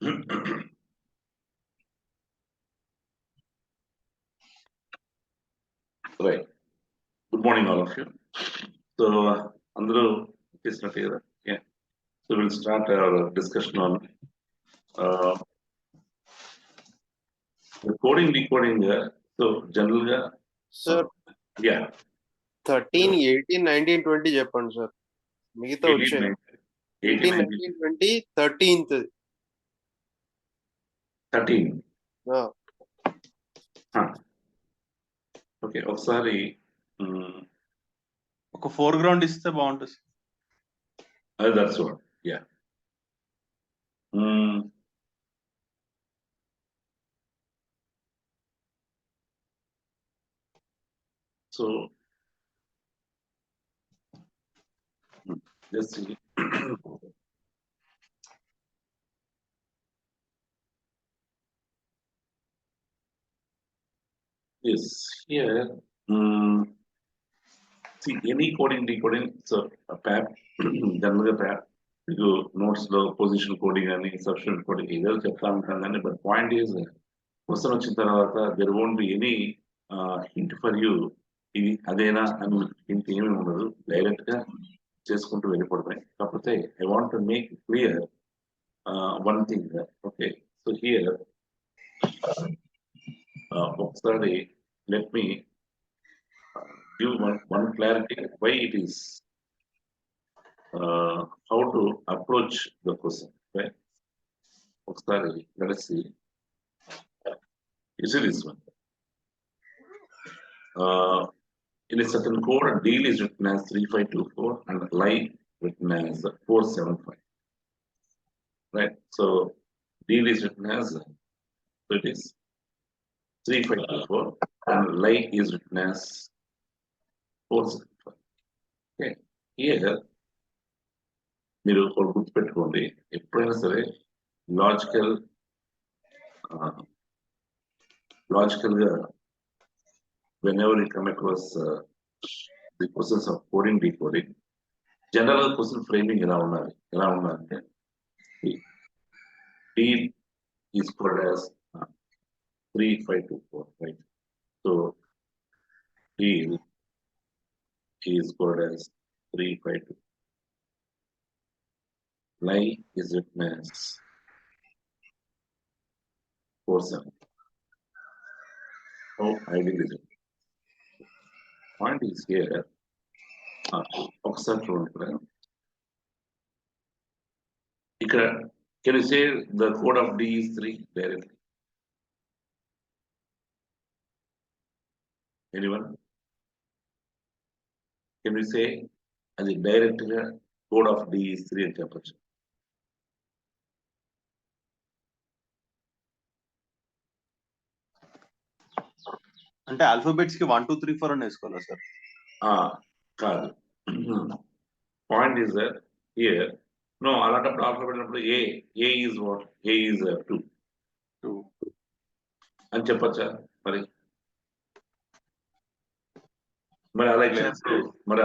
Right. Good morning, all of you. So, Andrew, is not here. Yeah. So we'll start our discussion on the coding, decoding. So, general, Sir, yeah. 13, 18, 19, 20 చెప్పండి sir మిగతా 18, వచ్చాయి 19, 18, 19, 20, 13th 13. Okay ఒకసారి ఒక foreground ఇస్తే బాగుంటుంది. That's what yeah. So just see. Yes, here, see any coding, decoding, so a PAP, general PAP, you notes the position coding and substitute coding, either but point is, question వచ్చిన తర్వాత there won't be any hint for you, ఇది అదేనా అని hint ఏమీ ఉండదు, direct గా చేసుకుంటూ వెళ్ళిపోవడమే. కాకపోతే I want to make clear one thing, okay, so here ఒకసారి let me give one clarity why it is how to approach the question, right? ఒకసారి let us see. You see this one, in a certain code deal is written as 3524 and lie written as 475, right? So deal is written as, so it is 3524 and lie is written as 475. Okay, here మీరు ఒకటి గుర్తుపెట్టుకోండి, ఎప్పుడైనా సరే logical గా whenever you come across the questions of coding, decoding, general question framing ఎలా ఉండాలంటే deal is called as 3524, right? So deal is called as 352. Lie is written as 47. Oh, ideal is it. Point is here. Can you say the code of D is 3 directly? Anyone? Can we say as a direct code of D is 3 and temperature? అంటే alphabets కి 1 2 3 4 అని వేసుకోవాలా sir? కాదు. Point is that here, no, అలాంటప్పుడు alphabet అప్పుడు A is what? A is 2 అని చెప్పచ్చా? మరి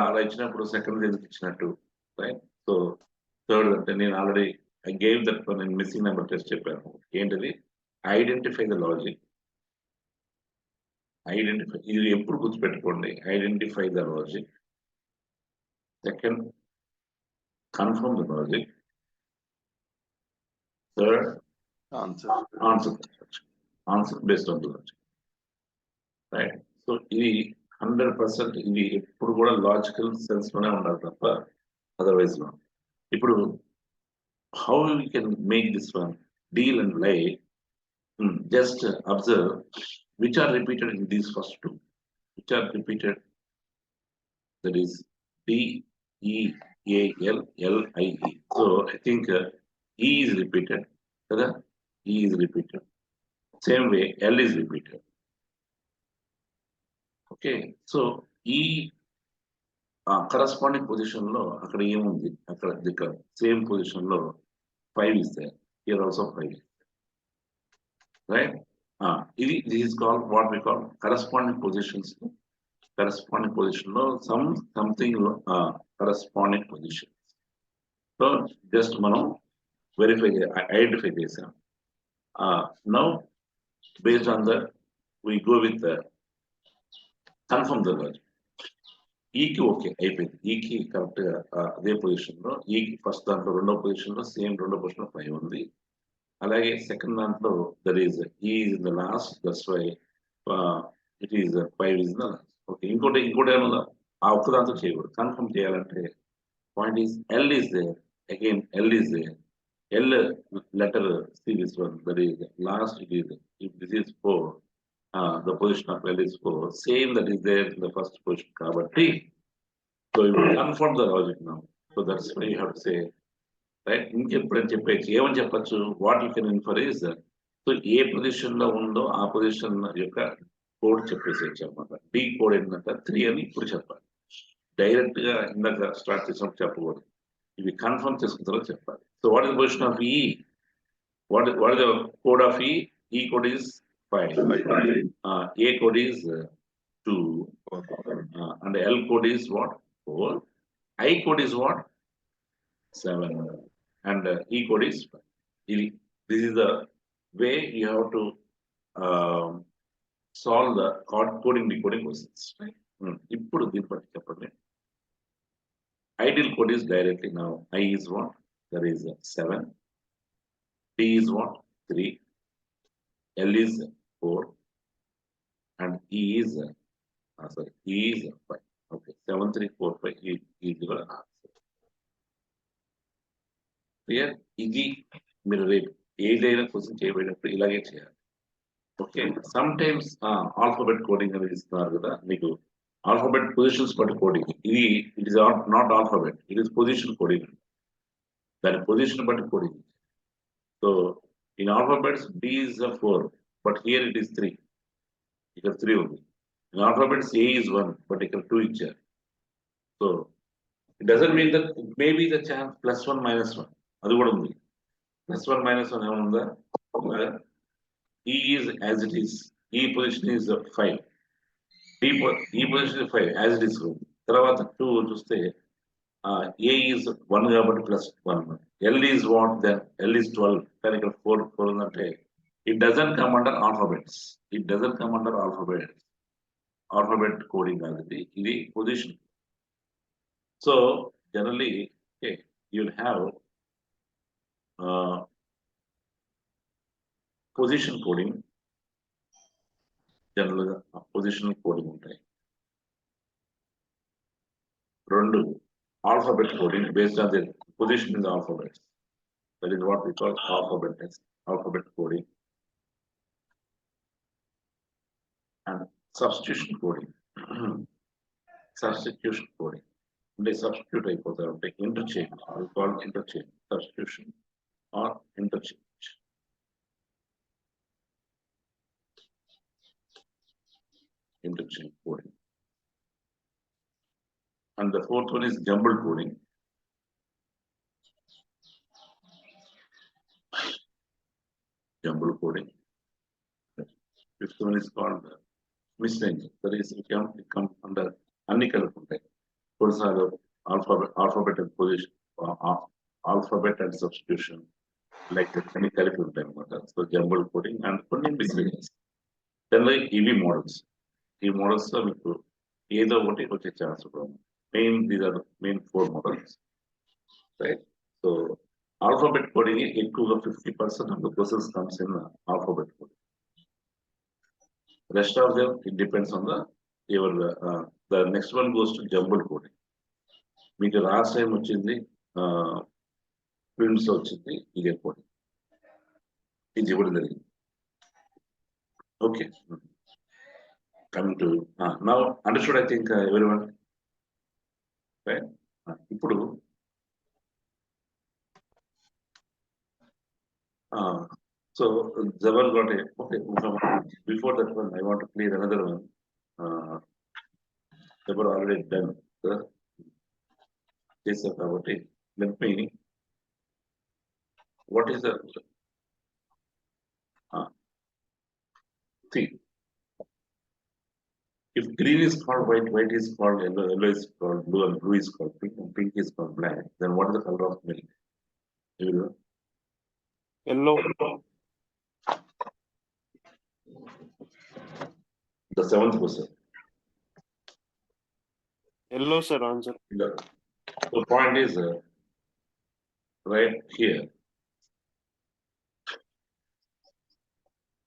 అలా ఇచ్చినప్పుడు సెకండ్ ఎందుకు ఇచ్చినట్టు, రైట్? సో థర్డ్ అంటే నేను ఆల్రెడీ ఐ గేవ్ దట్ నేను మిస్సింగ్ నెంబర్ టెస్ట్ చెప్పాను. ఏంటది? Identify the logic. ఐడెంటిఫై, ఇది ఎప్పుడు గుర్తుపెట్టుకోండి, identify the logic. Second, confirm the logic. Third, answer based on the logic, right? So ఇది 100% ఇది ఎప్పుడు కూడా లాజికల్ సెన్స్ లోనే ఉండాలి తప్ప అదర్వైజ్ లో. ఇప్పుడు how you can make this one deal and లై, just observe which are repeated in these first two, which are repeated, that is DEALLIE. So I think E is repeated, E is repeated, same way L is repeated. Okay, so E corresponding position lo akkada emundi, akkada same position lo 5 is there, here also 5 is there, right? This is called what we call corresponding positions. Corresponding position lo something corresponding positions. So just మనం verify identify చేసాం. Now, based on that, we go with the confirm the logic. ఈకి okay అయిపోయింది. ఈకి correct గా అదే position లో ఈకి first దాంట్లో రెండో పొజిషన్ లో సేమ్ రెండో పొజిషన్ లో 5 ఉంది. అలాగే సెకండ్ దాంట్లో there is E in the last that's why it is 5 is the last. Okay, ఇంకోటి ఏమన్నా ఆ ఒక్క దాంతో చేయకూడదు. కన్ఫర్మ్ చేయాలంటే point is L is there, again L is there, L letter C this one that is last it is if this is 4 the position of L is 4, same that is there in the first position kabatti. So you will confirm the logic now. So that's why you have to say, right? Inkeppudeni cheppechu ఏమని చెప్పొచ్చు, what you can infer is so A position లో ఉందో ఆ position యొక్క code చెప్పేసేయచ్చు అన్నమాట. D code ఏంటంటే 3 అని ఇప్పుడు చెప్పాలి. డైరెక్ట్ గా ఇందాక స్టార్ట్ చేసినప్పుడు చెప్పకూడదు. ఇవి కన్ఫర్మ్ చేసుకున్న తర్వాత చెప్పాలి. So what is position of ఈ, what is the code of E? E code is 5. A code is 2. And L code is what? 4. I code is what? 7. And E code is 5. This is the way you have to solve the coding decoding questions. Right? ఇప్పుడు దీన్ని బట్టి చెప్పండి. Ideal code is directly now. I is what? There is 7. D is what? 3. L is 4. And E is E is 5. Okay, 7, 3, 4, 5 is your answer. Clear? ఇది మీరు రేపు ఏదైనా question చేయబడినప్పుడు ఇలాగే చేయాలి. Okay, some times alphabet coding అనేది ఇస్తున్నారు కదా మీకు, ఆల్ఫాబెట్ పొజిషన్స్ బట్టి కోడింగ్. ఇది it is not alphabet, it is position coding. దాని పొజిషన్ బట్టి coding. So in alphabets D is 4, but here it is 3. ఇక్కడ 3 ఉంది. In alphabets A is 1, but ఇక్కడ 2 ఇచ్చారు. So it doesn't mean that it may be the chance +1 -1. అది కూడా ఉంది. +1 -1 ఏమన్నా ఉందా? E is as it is. E position is 5. E position is 5 as it is. తర్వాత 2 చూస్తే A is 1 కాబట్టి +1. L is what then? L is 12. కానీ ఇక్కడ 4 ఉందంటే it doesn't come under alphabets. It doesn't come under alphabets. Alphabet coding కాదు ఇది position. So generally, okay, you'll have position coding. Generally position coding ఉంటాయి. 2 alphabet coding based on the position in the alphabets. That is what we call alphabet coding. And substitution coding. Substitution coding. They substitute అయిపోతారు అంటే interchange. We call interchange, substitution or interchange. Interchange coding. And the fourth one is jumbled coding. Jumbled coding. Fifth one is called miscellaneous. That is, it come under అన్ని కలుపుకుంటాయి. కొన్నిసార్లు alphabet and position, alphabet and substitution, like అన్ని కలిపి ఉంటాయి అన్నమాట. So jumble coding and కొన్ని miscellaneous. Then ఇవి models. ఈ models లో మీకు ఏదో ఒకటి వచ్చే ఛాన్స్ ఉంటుంది. These are the main 4 models, right? So alphabet coding ఎక్కువగా 50% of the process comes in alphabet coding. Rest of them, it depends on the next one goes to jumbled coding. మీకు last time వచ్చింది films వచ్చింది ఇదే coding, ఇది ఇవ్వడం జరిగింది. Okay, coming to now understood I think everyone, right? ఇప్పుడు so Jawal got a okay. Before that one, I want to clear another one. They were already done. Yes, sir. Let me. What is the see? If green is called white, white is called yellow, yellow is called blue, and blue is called pink, and pink is called black, then what is the color of milk? You know? Yellow. The seventh question. Yellow, sir, answer. The point is right here.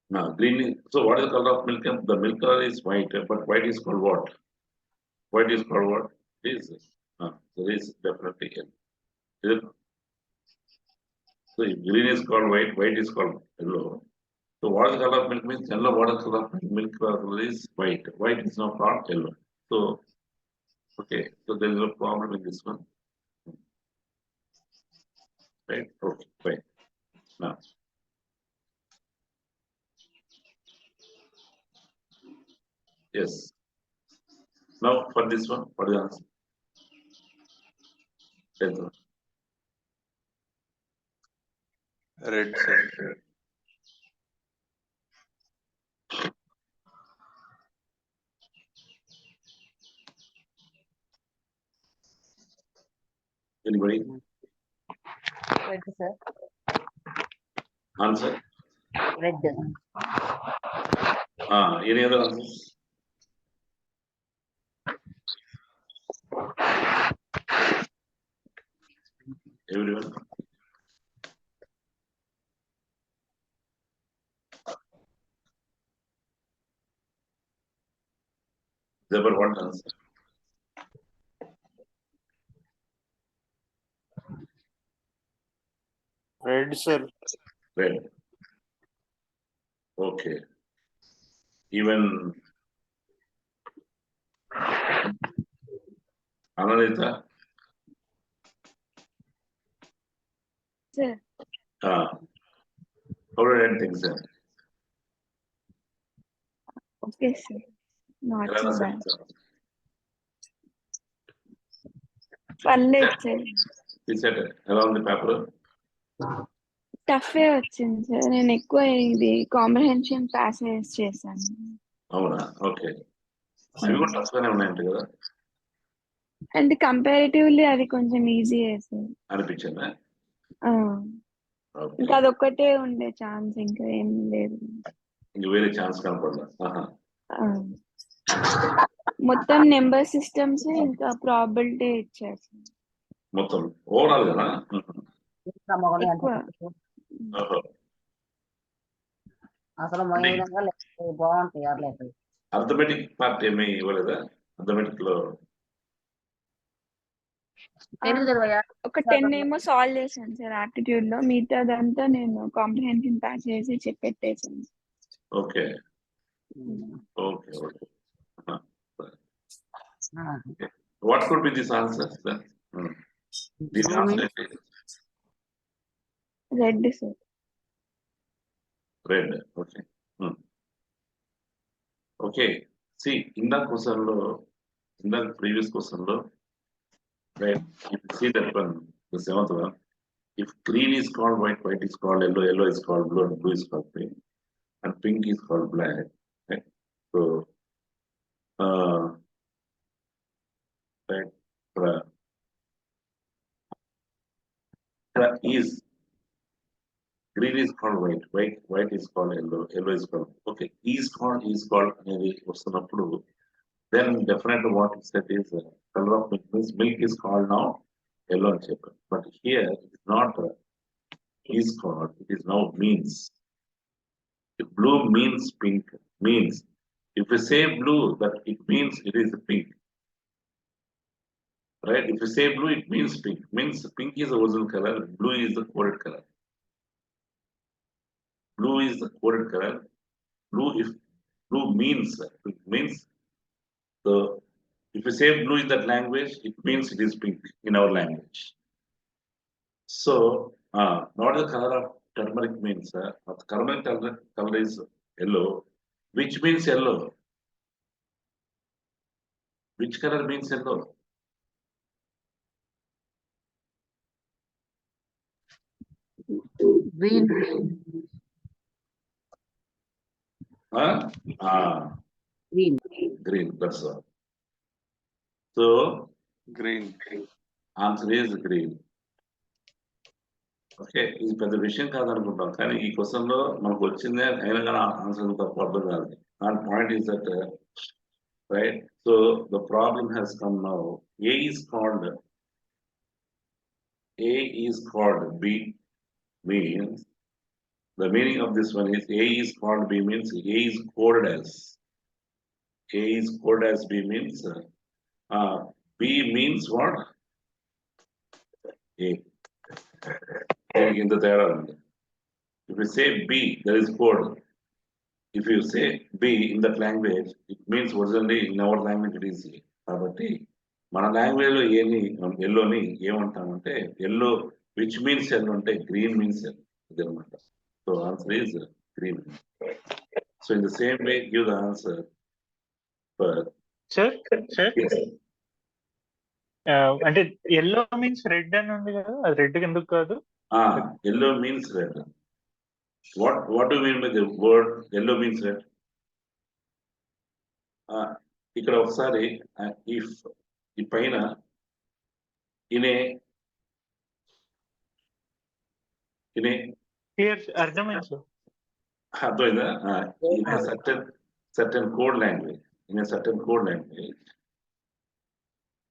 Now, green is, so what is the color of milk? The milk color is white, but white is called what? White is called what? This. There is definitely yellow. Is it? So if green is called white, white is called yellow. So what is the color of milk means yellow, what is the color of milk color is white. White is now called yellow. So, okay, so there is no problem in this one. Right? Okay, fine. Now. Yes. Now for this one, what is the answer? Tenth one. Red, sir. Anybody? Red, sir. Answer? Red. Any other answers? Everyone? Zebra, what answer? Red, sir. Red. Okay. Even Anandita? Sir, How did I think, sir? okay, sir. Not so bad. పర్లేదు sir. He said, around the paper. టఫే వచ్చింది sir. నేను ఎక్కువ ఇది comprehension passage చేశాను. అవునా, okay. అవి కూడా tough గానే ఉన్నాయంట కదా అంటే కంపారిటివ్లీ అది కొంచెం ఈజీ సార్ అనిపించిందా? ఇంకా అదొక్కటే ఉండే ఛాన్స్, ఇంకా ఏం లేదు. ఇంక వేరే ఛాన్స్ కనపడదా? మొత్తం నెంబర్ సిస్టమ్స్ ఇంకా ప్రాబిలిటీ ఇచ్చారు సార్. మొత్తం ఓవరాల్ కదా? ఎక్కువ అసలు బాగుంటాయి అట్లేదు. అర్థమెటిక్ పార్ట్ ఏమీ ఇవ్వలేదా? అర్థమెటిక్ లో ఒక 10 ఏమో సాల్వ్ చేశాను సార్ ఆప్టిట్యూడ్ లో. మిగతాదంతా నేను కాంప్రహెన్షన్ ప్యాస్ చేసి చెప్పెట్టేసాను. Okay okay okay. What could be this answer? దీని ఆన్సర్ ఏంటి? Red sir. Red. Okay okay. See ఇందాక క్వశ్చన్ లో, ఇందాక ప్రీవియస్ క్వశ్చన్ లో, right, if you see that one, the seventh one, if green is called white, white is called yellow, yellow is called blue, and blue is called pink, and pink is called black, right? So right, is green is called white, white is called yellow, yellow is called, okay, is called అనేది వస్తున్నప్పుడు then definitely what is said is color of milk means milk is called now yellow and checker, but here it is not is called, it is now means. If blue means pink, means if you say blue, that it means it is pink, right? If you say blue, it means means pink is the original color, blue is the coded color. Blue is the coded color. Blue, if blue means the, if you say blue in that language, it means it is pink in our language. So not the color of turmeric means the color is yellow, which means yellow. Which color means yellow? Green. Green, that's all. So Green. answer is green. Okay, ఇది పెద్ద విషయం కాదనుకుంటాం, కానీ ఈ question లో మనకు వచ్చిందే అయినా కానీ ఆన్సర్ తప్పు అర్థం కాదు. our point is that, right? So the problem has come now. A is called B means the meaning of this one is A is called B means A is coded as B means B means what? A. In the theorem. If you say B, there is code. If you say B in that language, it means originally in our language it is A. కాబట్టి మన language లో ఎల్లోని ఏమంటామంటే yellow which means yellow అంటే green means yellow ఇది అనమాట. So answer is green. So in the same way give the answer for sir అంటే yellow means red అని ఉంది కదా, అది రెడ్ ఎందుకు కాదు? Yellow means red. What do mean by the word yellow means red? ఇక్కడ ఒకసారి ఇఫ్ ఈ పైన ఇనే అర్థమైంది సార్. అర్థమైందా? In certain code language, in a certain code language,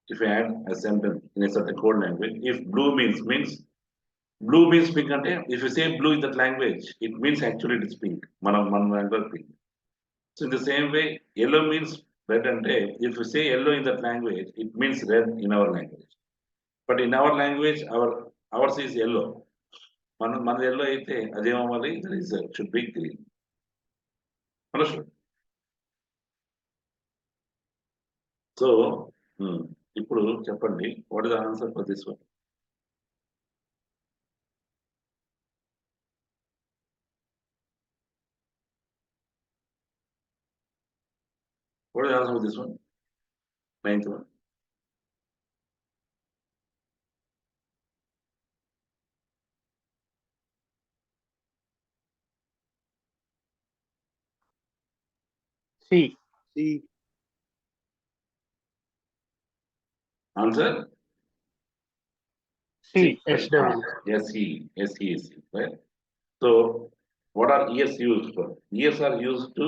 if you add a sentence in a certain code language, if blue means blue means pink ante, if you say blue in that language, it means actually it is pink. మన language pink. So in the same way, yellow means red ante, if you say yellow in that language, it means red in our language. But in our language, ours is yellow. మన yellow అయితే అదేమవ్వాలి? There is should be green. Understood? So, ఇప్పుడు చెప్పండి, what is the answer for this one? What is the answer for this one? 9th one. C. Answer? C. SW. SE, right? So, what are ears used for? Ears are used to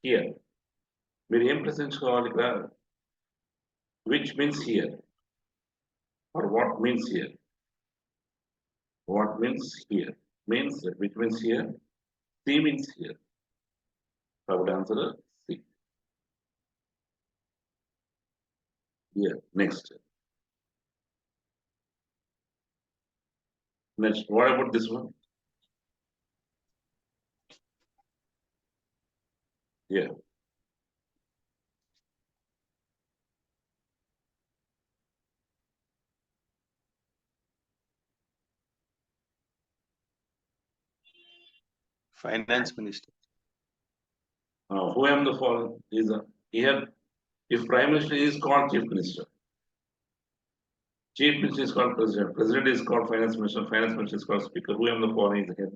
hear. మీరు ఏం ప్రశ్నించుకోవాలి ఇక్కడ? Which means here? Or what means here? What means here? Means which means here? C means here. I would answer C. Here, next. Next, what about this one? Yeah. Finance Minister. Who am the following is here? If Prime Minister is called Chief Minister, Chief Minister is called President, President is called Finance Minister, Finance Minister is called Speaker. Who am the following is the head?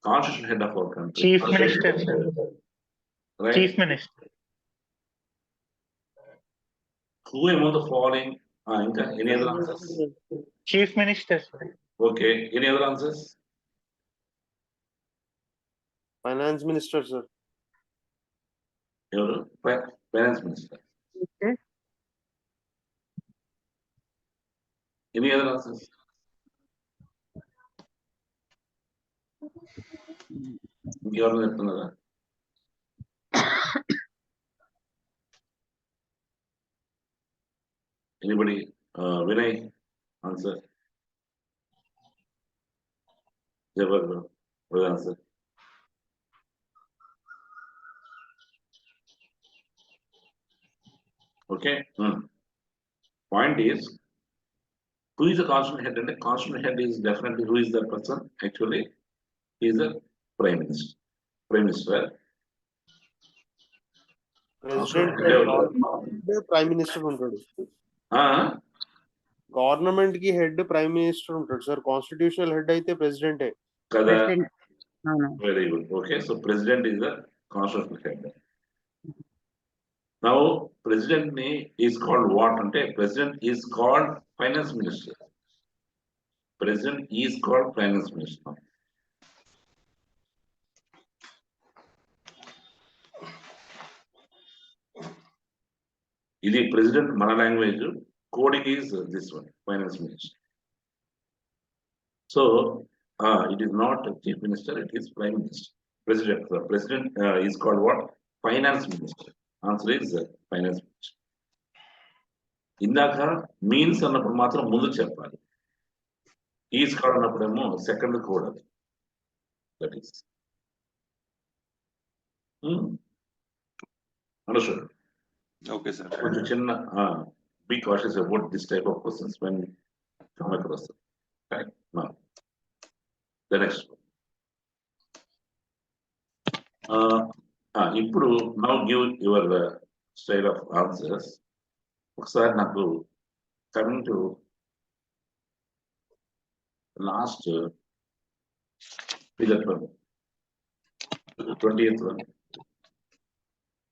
Constitutional head of our country. Chief Minister, sir. Right? Chief Minister. Who among the following? Any other answers? Chief Minister, sir. Okay. Any other answers? Finance Minister, sir. Finance Minister. Any other answers? ఇంకెవరు చెప్తున్నారా? Anybody? Vinay, answer. Jabbar, what answer? Okay. Point is, who is the constitutional head? And the constitutional head is definitely who is that person? Actually, he is the Prime Minister. Prime Minister. Prime minister ఉంటాడు. Government కి head prime minister ఉంటాడు sir. Constitutional head అయితే ప్రెసిడెంటే కదా. President. అవును. Very good. Okay, so President is the constitutional head. Now, President is called what? Ante President is called Finance Minister. President is called Finance Minister. ఇది president మన language, coding is this one, finance minister. So it is not a chief minister, it is prime minister. President, the president is called what? Finance minister. Answer is finance minister. ఇందాక means అన్నప్పుడు మాత్రం ముందు చెప్పాలి, is called అన్నప్పుడేమో second code అది. That is understood. Okay sir. కొంచెం చిన్న be cautious about this type of questions when come across. Right, now the next. ఇప్పుడు now give your style of answers. ఒకసారి నాకు coming to last that one, 20th one.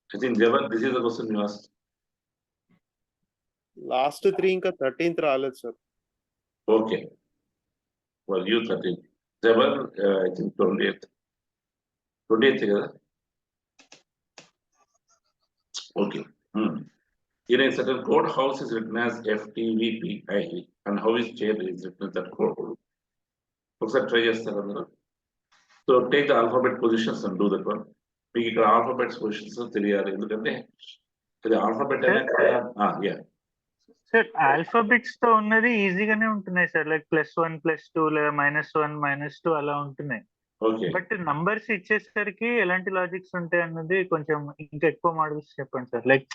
I think Javan, this is the question you asked. Last 3 ఇంకా 13th రాలేదు sir. Okay. Well, you 13. Javan, I think 20th. 20th కదా? Okay. In a certain code, house is written as FTVPI and how is chair is written as that code. ఒకసారి try చేస్తారు అందరూ. So take the alphabet positions and do that one. మీకు ఇక్కడ alphabets positions తెలియాలి, ఎందుకంటే ఇది alphabet అనే. Sir alphabets తో ఉన్నది ఈజీగానే ఉంటున్నాయి సార్, లైక్ +1 +2 లేదా -1 -2 అలా ఉంటున్నాయి. ఓకే, బట్ నంబర్స్ ఇచ్చేసరికి ఎలాంటి లాజిక్స్ ఉంటాయి అన్నది కొంచెం ఇంకా ఎక్కువ మోడల్స్ చెప్పండి సార్. లైక్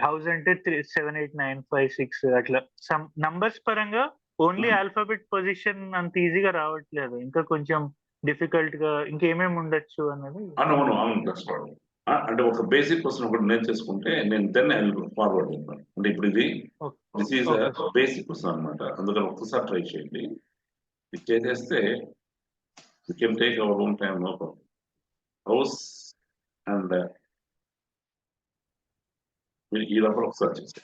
హౌస్ అంటే 3 7 8 9 5 6 అట్లా సమ్ నంబర్స్ పరంగా ఓన్లీ ఆల్ఫాబెట్ పొజిషన్ అంత ఈజీగా రావట్లేదు, ఇంకా కొంచెం డిఫికల్ట్ గా ఇంకేమేమి ఉండొచ్చు అన్నది. అవును అంటే ఒక బేసిక్ క్వశ్చన్ ఒకటి నేర్చేసుకుంటే నేను దెన్ ఐ విల్ ఫార్వర్డ్ చేస్తాను. అంటే ఇప్పుడు ఇది దిస్ ఈజ్ బేసిక్ క్వశ్చన్ అనమాట, అందుకని ఒక్కసారి ట్రై చేయండి. ఇది చేసేస్తే you can take our own time. No problem. House and మీరు ఈ లోపల ఒకసారి చేస్తే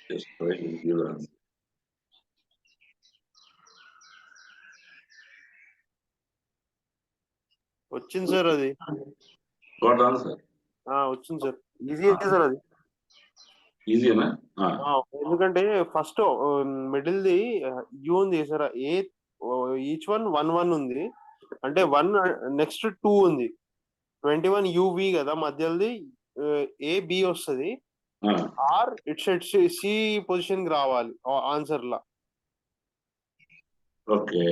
just try to give the answer. వచ్చింది సార్ అది. Got the answer? వచ్చింది సార్. ఈజీ సార్ అది. ఈజీనా? ఎందుకంటే ఫస్ట్ మిడిల్ ది యూ ఉంది సార్, ఈచ్ వన్ 1 1 ఉంది, అంటే 1 నెక్స్ట్ 2 ఉంది, 21 UV కదా, మధ్యది AB వస్తుంది, ఆర్ ఇట్స్ సి పొజిషన్ కి రావాలి answer law. Okay,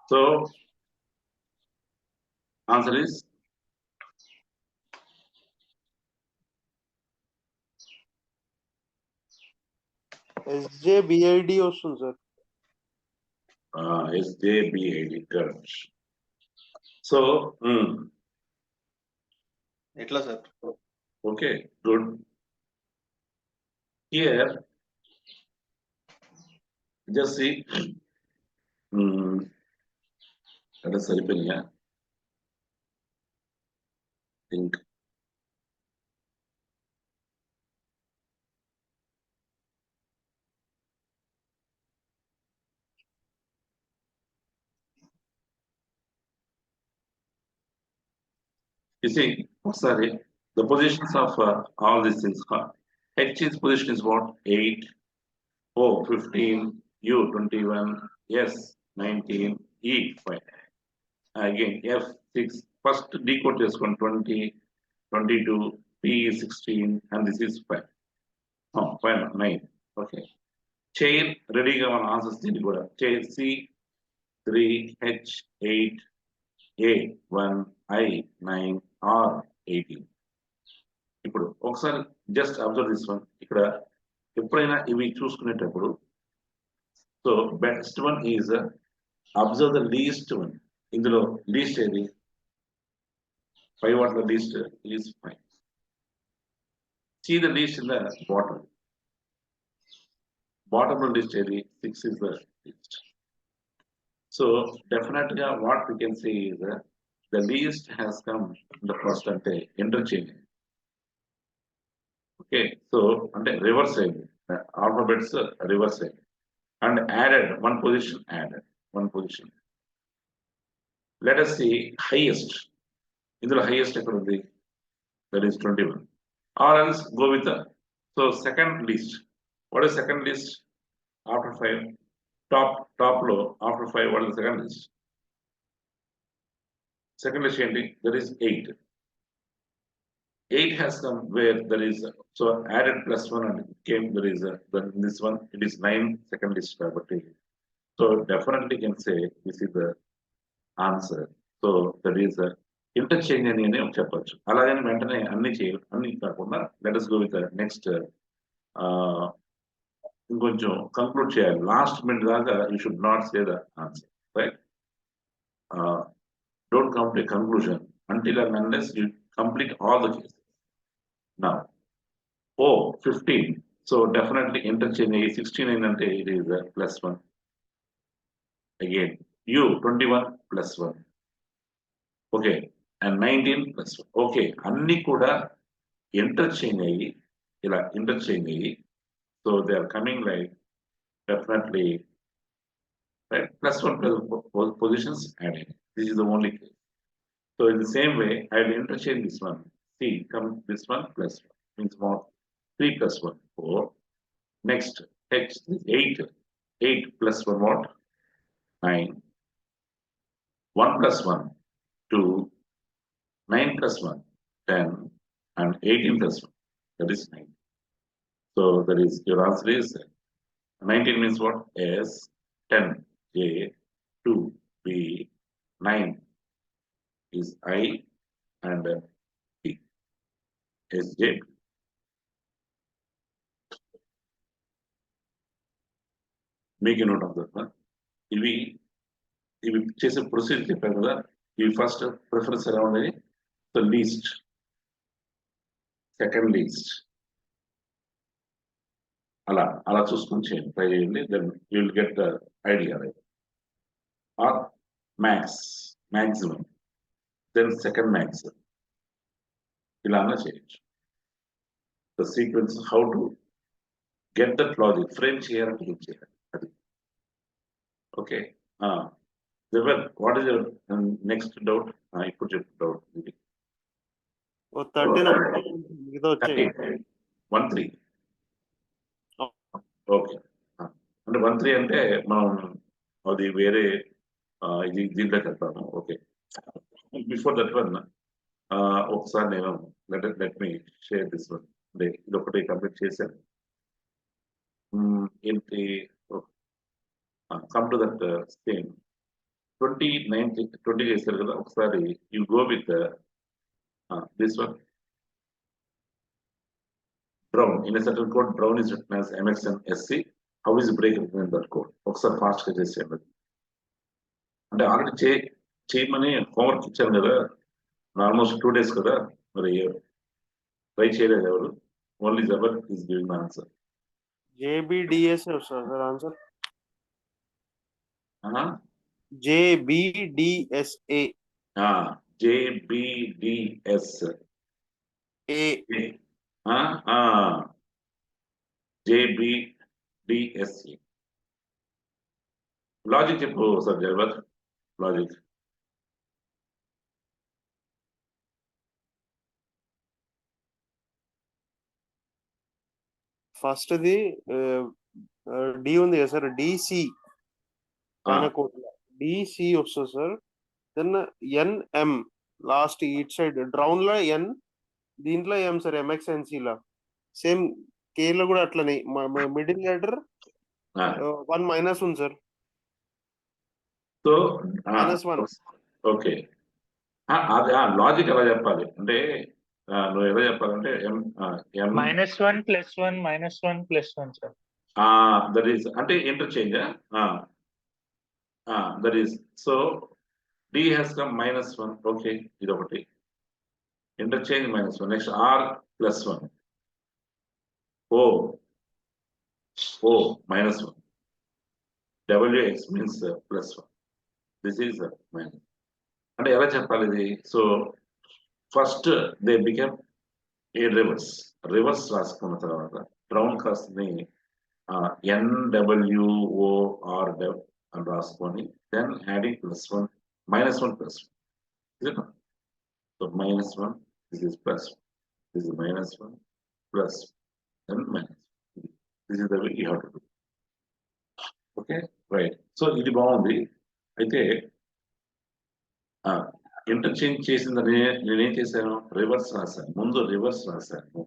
so answer is SJBID వస్తుంది సార్. SJBID, correct. సో ఎట్లా sir? okay, good. Here just see that is సరిపోయినా think you see sorry the positions of all these things. H's position is what? 8, O 15, U 21, S 19, E 5. Again F 6. First decode is 20, 22, P 16, and this is 5. 5 9. Okay. Chair రెడీగా మన answers దీనికి కూడా chair C3H8A1I9R18. ఇప్పుడు ఒకసారి just observe this one. ఇక్కడ ఎప్పుడైనా ఇవి చూసుకునేటప్పుడు so best one is observe the least one. ఇందులో లీస్ట్ ఏది? 5 వాట్ల least is 5. See the least in the bottom. Bottom of the list ఏది? 6 is the least. So definitely what we can say is the least has come in the first ante interchange. Okay, so ante reverse అయింది, alphabets reverse అయింది and added one position, Let us see highest. ఇందులో highest ఎక్కడ ఉంది? That is 21. Or else go with the second least. What is second least? After 5, top low after 5, what is the second least? Second least ఏంటి? There is 8. 8 has come where there is, so added +1 and came, there is this one, it is 9 second least కాబట్టి. So definitely can say this is the answer. So there is a interchange అని చెప్పచ్చు. అలాగని వెంటనే అన్ని కాకుండా let us go with the next. ఇంకొంచెం conclude చేయాలి. Last minute దాకా you should not say the answer, right? Don't come to a conclusion until and unless you complete all the cases. Now, 15. So definitely interchange. 16 ఏంటంటే it is +1. Again, 21 +1. Okay, and 19 +1. Okay, అన్ని కూడా interchange అయ్యి ఇలా interchange అయ్యి, so they are coming like definitely right +1 positions added. This is the only case. So in the same way, I will interchange this one. See, come this one +1 means more 3 + 1 4. Next H is 8. 8 + 1 what? 9. 1 + 1 2. 9 + 1 10 and 18 + 1, that is 9. So that is your answer is 19 means what? S 10 J 2 B 9 is I and P is J. Make a note of that one. ఇవి చేసే procedure చెప్పారు కదా. ఇవి first preference ఎలా ఉండేది? So least, second least, అలా చూసుకొని చేయండి, ట్రై చేయండి. Then you will get the idea, right? Or maximum, then second max, ఇలాగా చేయొచ్చు. The sequence how to get that logic frame చేయాలంటే ఏం చేయాలి అది. Okay, what is your next doubt? ఇప్పుడు చెప్పు డౌట్. ఇది 13 ఓకే. అంటే 13 అంటే మనం అది వేరే ఇది దీంట్లోకి వెళ్తాను. ఓకే, బిఫోర్ దట్ వన్ ఒకసారి నేను let me share this one. అంటే ఇది ఒకటి కంప్లీట్ చేశాను. ఏంటి కమ్ టు దట్ సేమ్ 20 చేశారు కదా. ఒకసారి you go with this one. Brown in a certain code, Brown is written as MXN SC. How is break in that code? ఒకసారి fast గా చేసేయండి. అంటే ఆల్రెడీ చేయమని హోంవర్క్ ఇచ్చాను కదా, ఆల్మోస్ట్ 2 days కదా. మరి ట్రై చేయలేదు ఎవరు? Only Jabar is giving the answer. JBDS sir answer. JBDSA. JBDSA. JBDSA. Logic చెప్పు sir Jabar. Logic first the D ఉంది కదా సార్, DC DC వస్తుంది సార్. Then NM last it side drown లో N, దీంట్లో M సార్ MXNC లా. సేమ్ K లో కూడా అట్లనే మిడిల్ లెటర్ 1 మైనస్ ఉంది సార్. సో -1. ఓకే, అది లాజిక్ ఎలా చెప్పాలి అంటే నువ్వు ఎలా చెప్పాలంటే m -1 +1 -1 +1 సార్. దట్ ఈస్ అంటే interchange. That is so d has come -1. Okay, ఇది ఒకటి interchange -1. Next r +1, o -1, wx means +1. This is minus. అంటే ఎలా చెప్పాలి ఇది? So first they become a reverse రాసుకున్న తర్వాత డౌన్ కాస్ట్ ని NWOR అని రాసుకొని then adding +1 -1 +1. So -1, this is +1, this is -1 plus then minus. This is the way you have to do. Okay, right. So ఇది బాగుంది. అయితే ఇంటర్చేంజ్ చేసిందని నేనేం చేశాను? రివర్స్ రాశాను. ముందు రివర్స్ రాశాను.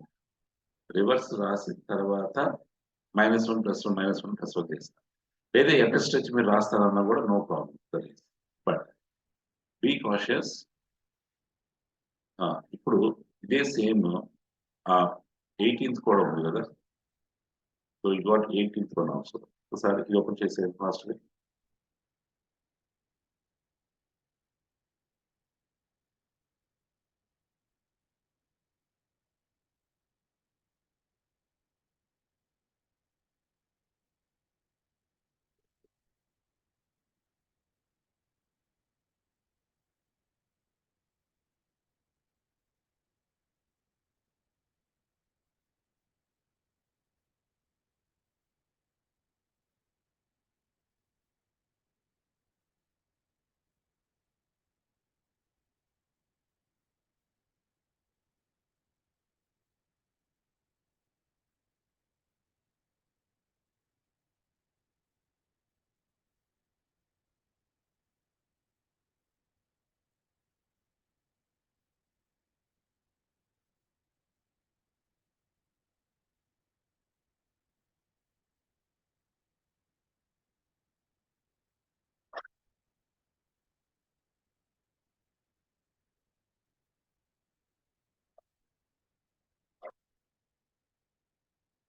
రివర్స్ రాసిన తర్వాత -1 +1 -1 +1 చేస్తాను. లేదా ఎక్కడ స్ట్రెచ్ మీరు రాస్తారన్నా కూడా no problem. But be cautious. ఇప్పుడు ఇదే సేమ్ 18th కూడా ఉంది కదా. సో యూ గాట్ 18th కూడా అవసరం. ఒకసారి ఇది ఓపెన్ చేసే fast.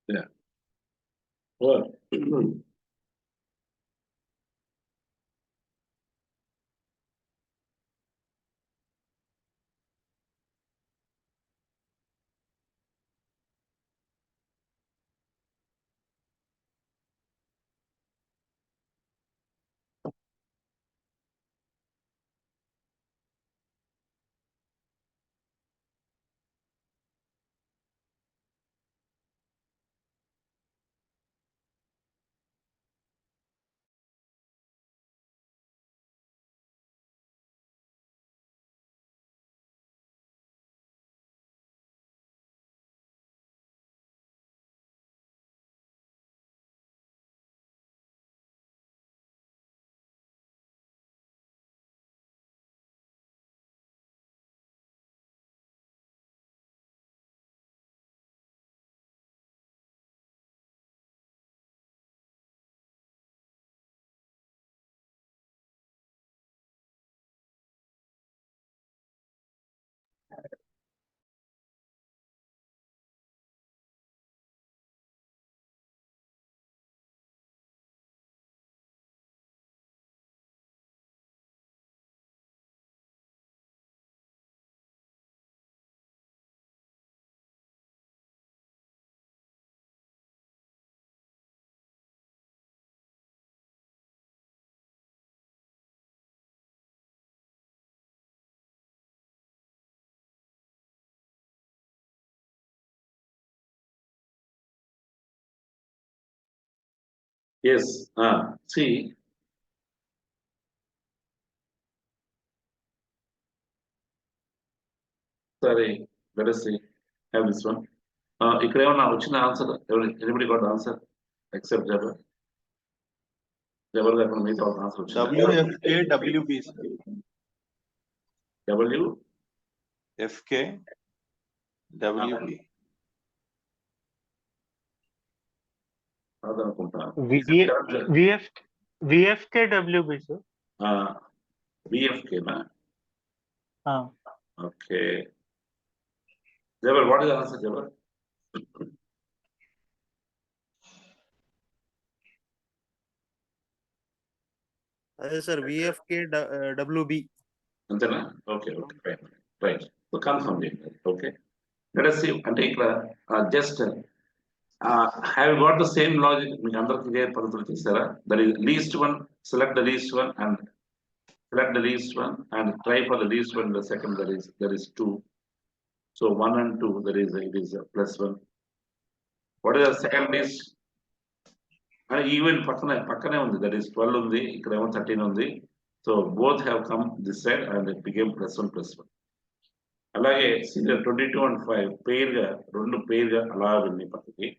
Yeah. Well, yes. See, sorry, let us see. Have this one. ఇక్కడ ఏమన్నా వచ్చిన answer? Anybody got answer except Jabar? Jabar కాకుండా మిగతా ఆన్సర్ వచ్చింది. WFK WB WFK WB. కాదనుకుంటా. VFKWB sir. VFKనా? Okay. Jabar, what is answer Jabar? అదే సార్ విఎఫ్కే డబ్ల్యూబి అంతేనా? Okay okay right. So confirm చేయండి. Okay, let us see. అంటే ఇక్కడ just have got the same logic. మీకు అందరికి ఇదే పద్ధతులు చేశారా? That is least one, select the least one and select the least one and try for the least one. The second, there is 2. So 1 and 2, it is plus 1. What is the second least? And even pakkane undi, that is 12 undi, ikkademo 13 undi. So both have come this side and it became plus 1 plus 1. Alage see the 22 and 5 pair ga rendu pair ga ala venni pakkaki.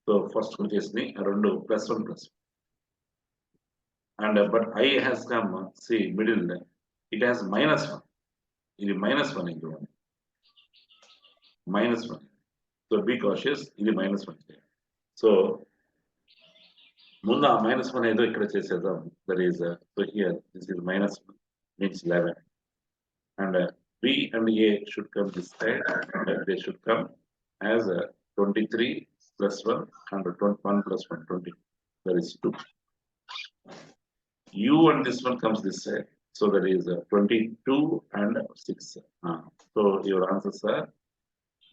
So first vachesni rendu plus 1 plus 1. And but I has come, see middle, it has minus 1. It is minus 1 into 1. Minus 1. So be cautious. It is minus 1. So Munda minus 1 edo ikkada chesedam. That is so here this is minus 1 means 11. And B and A should come this side. And they should come as 23 plus 1 and 21 plus 1 20. That is 2. U and this one comes this side. So that is 22 and 6. So your answers are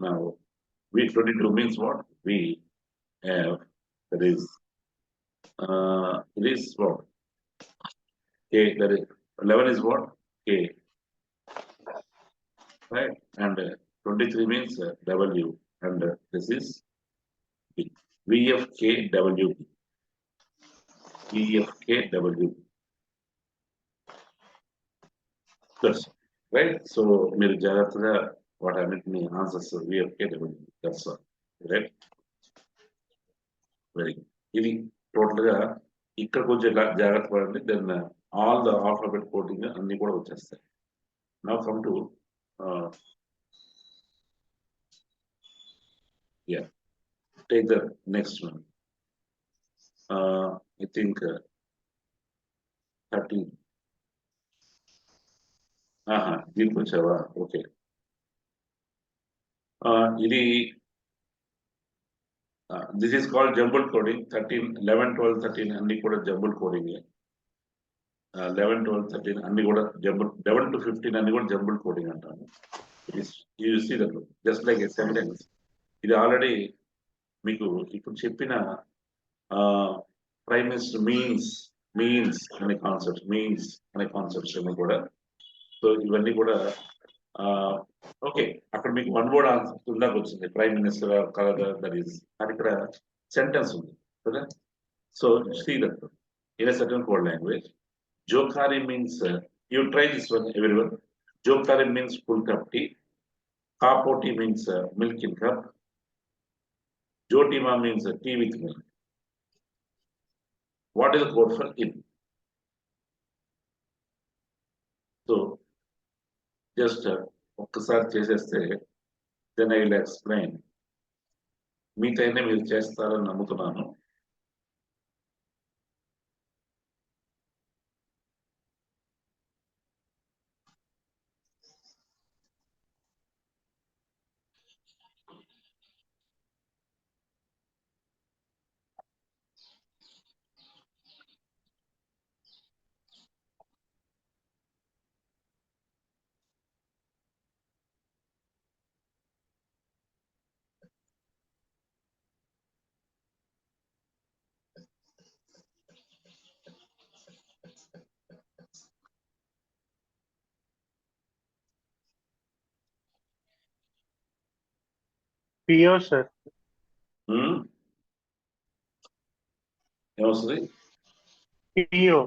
now V22 means what? V have, that is it is what? K, that is 11 is what? K, right? And 23 means W, and this is B. VFKWB. VFKWB. That's right. So మీరు జాగ్రత్తగా వాటన్నిటిని answers VFKWB. That's all. Right? Very good. ఇది total గా ఇక్కడ కొంచెం జాగ్రత్త పడండి. Then all the alphabet coding అన్ని కూడా వచ్చేస్తాయి. Now come to take the next one. I think 13. దీనికి వచ్చావా? ఓకే. ఇది this is called jumble coding. 13, 11, 12, 13 అన్ని కూడా జంబుల్ కోడింగ్. 11, 12, 13 అన్ని కూడా జంబుల్, 11 to 15 అన్ని కూడా జంబుల్ కోడింగ్ అంటాను. You see that just like a sentence. ఇది ఆల్రెడీ మీకు ఇప్పుడు చెప్పిన ప్రైమ్ మినిస్టర్ మీన్స్ అనే కాన్సెప్ట్స్ అన్ని కూడా. సో ఇవన్నీ కూడా ఓకే. అక్కడ మీకు వన్ వర్డ్ ఆన్సర్ ఇందాక వచ్చింది, ప్రైమ్ మినిస్టర్ కదా, దట్ ఈస్. కానీ ఇక్కడ సెంటెన్స్ ఉంది కదా. So see that in a certain code language. జోకారి means, you try this one everyone. జోకారి మీన్స్ ఫుల్ కప్ టీ. కాపోటీ మీన్స్ మిల్క్ ఇన్ కప్. జోటిమా means tea with milk. What is the code for in? So just ఒక్కసారి చేసేస్తే then I will explain. మీకైనా మీరు చేస్తారని నమ్ముతున్నాను. PO sir. ఏమొస్తుంది? PO.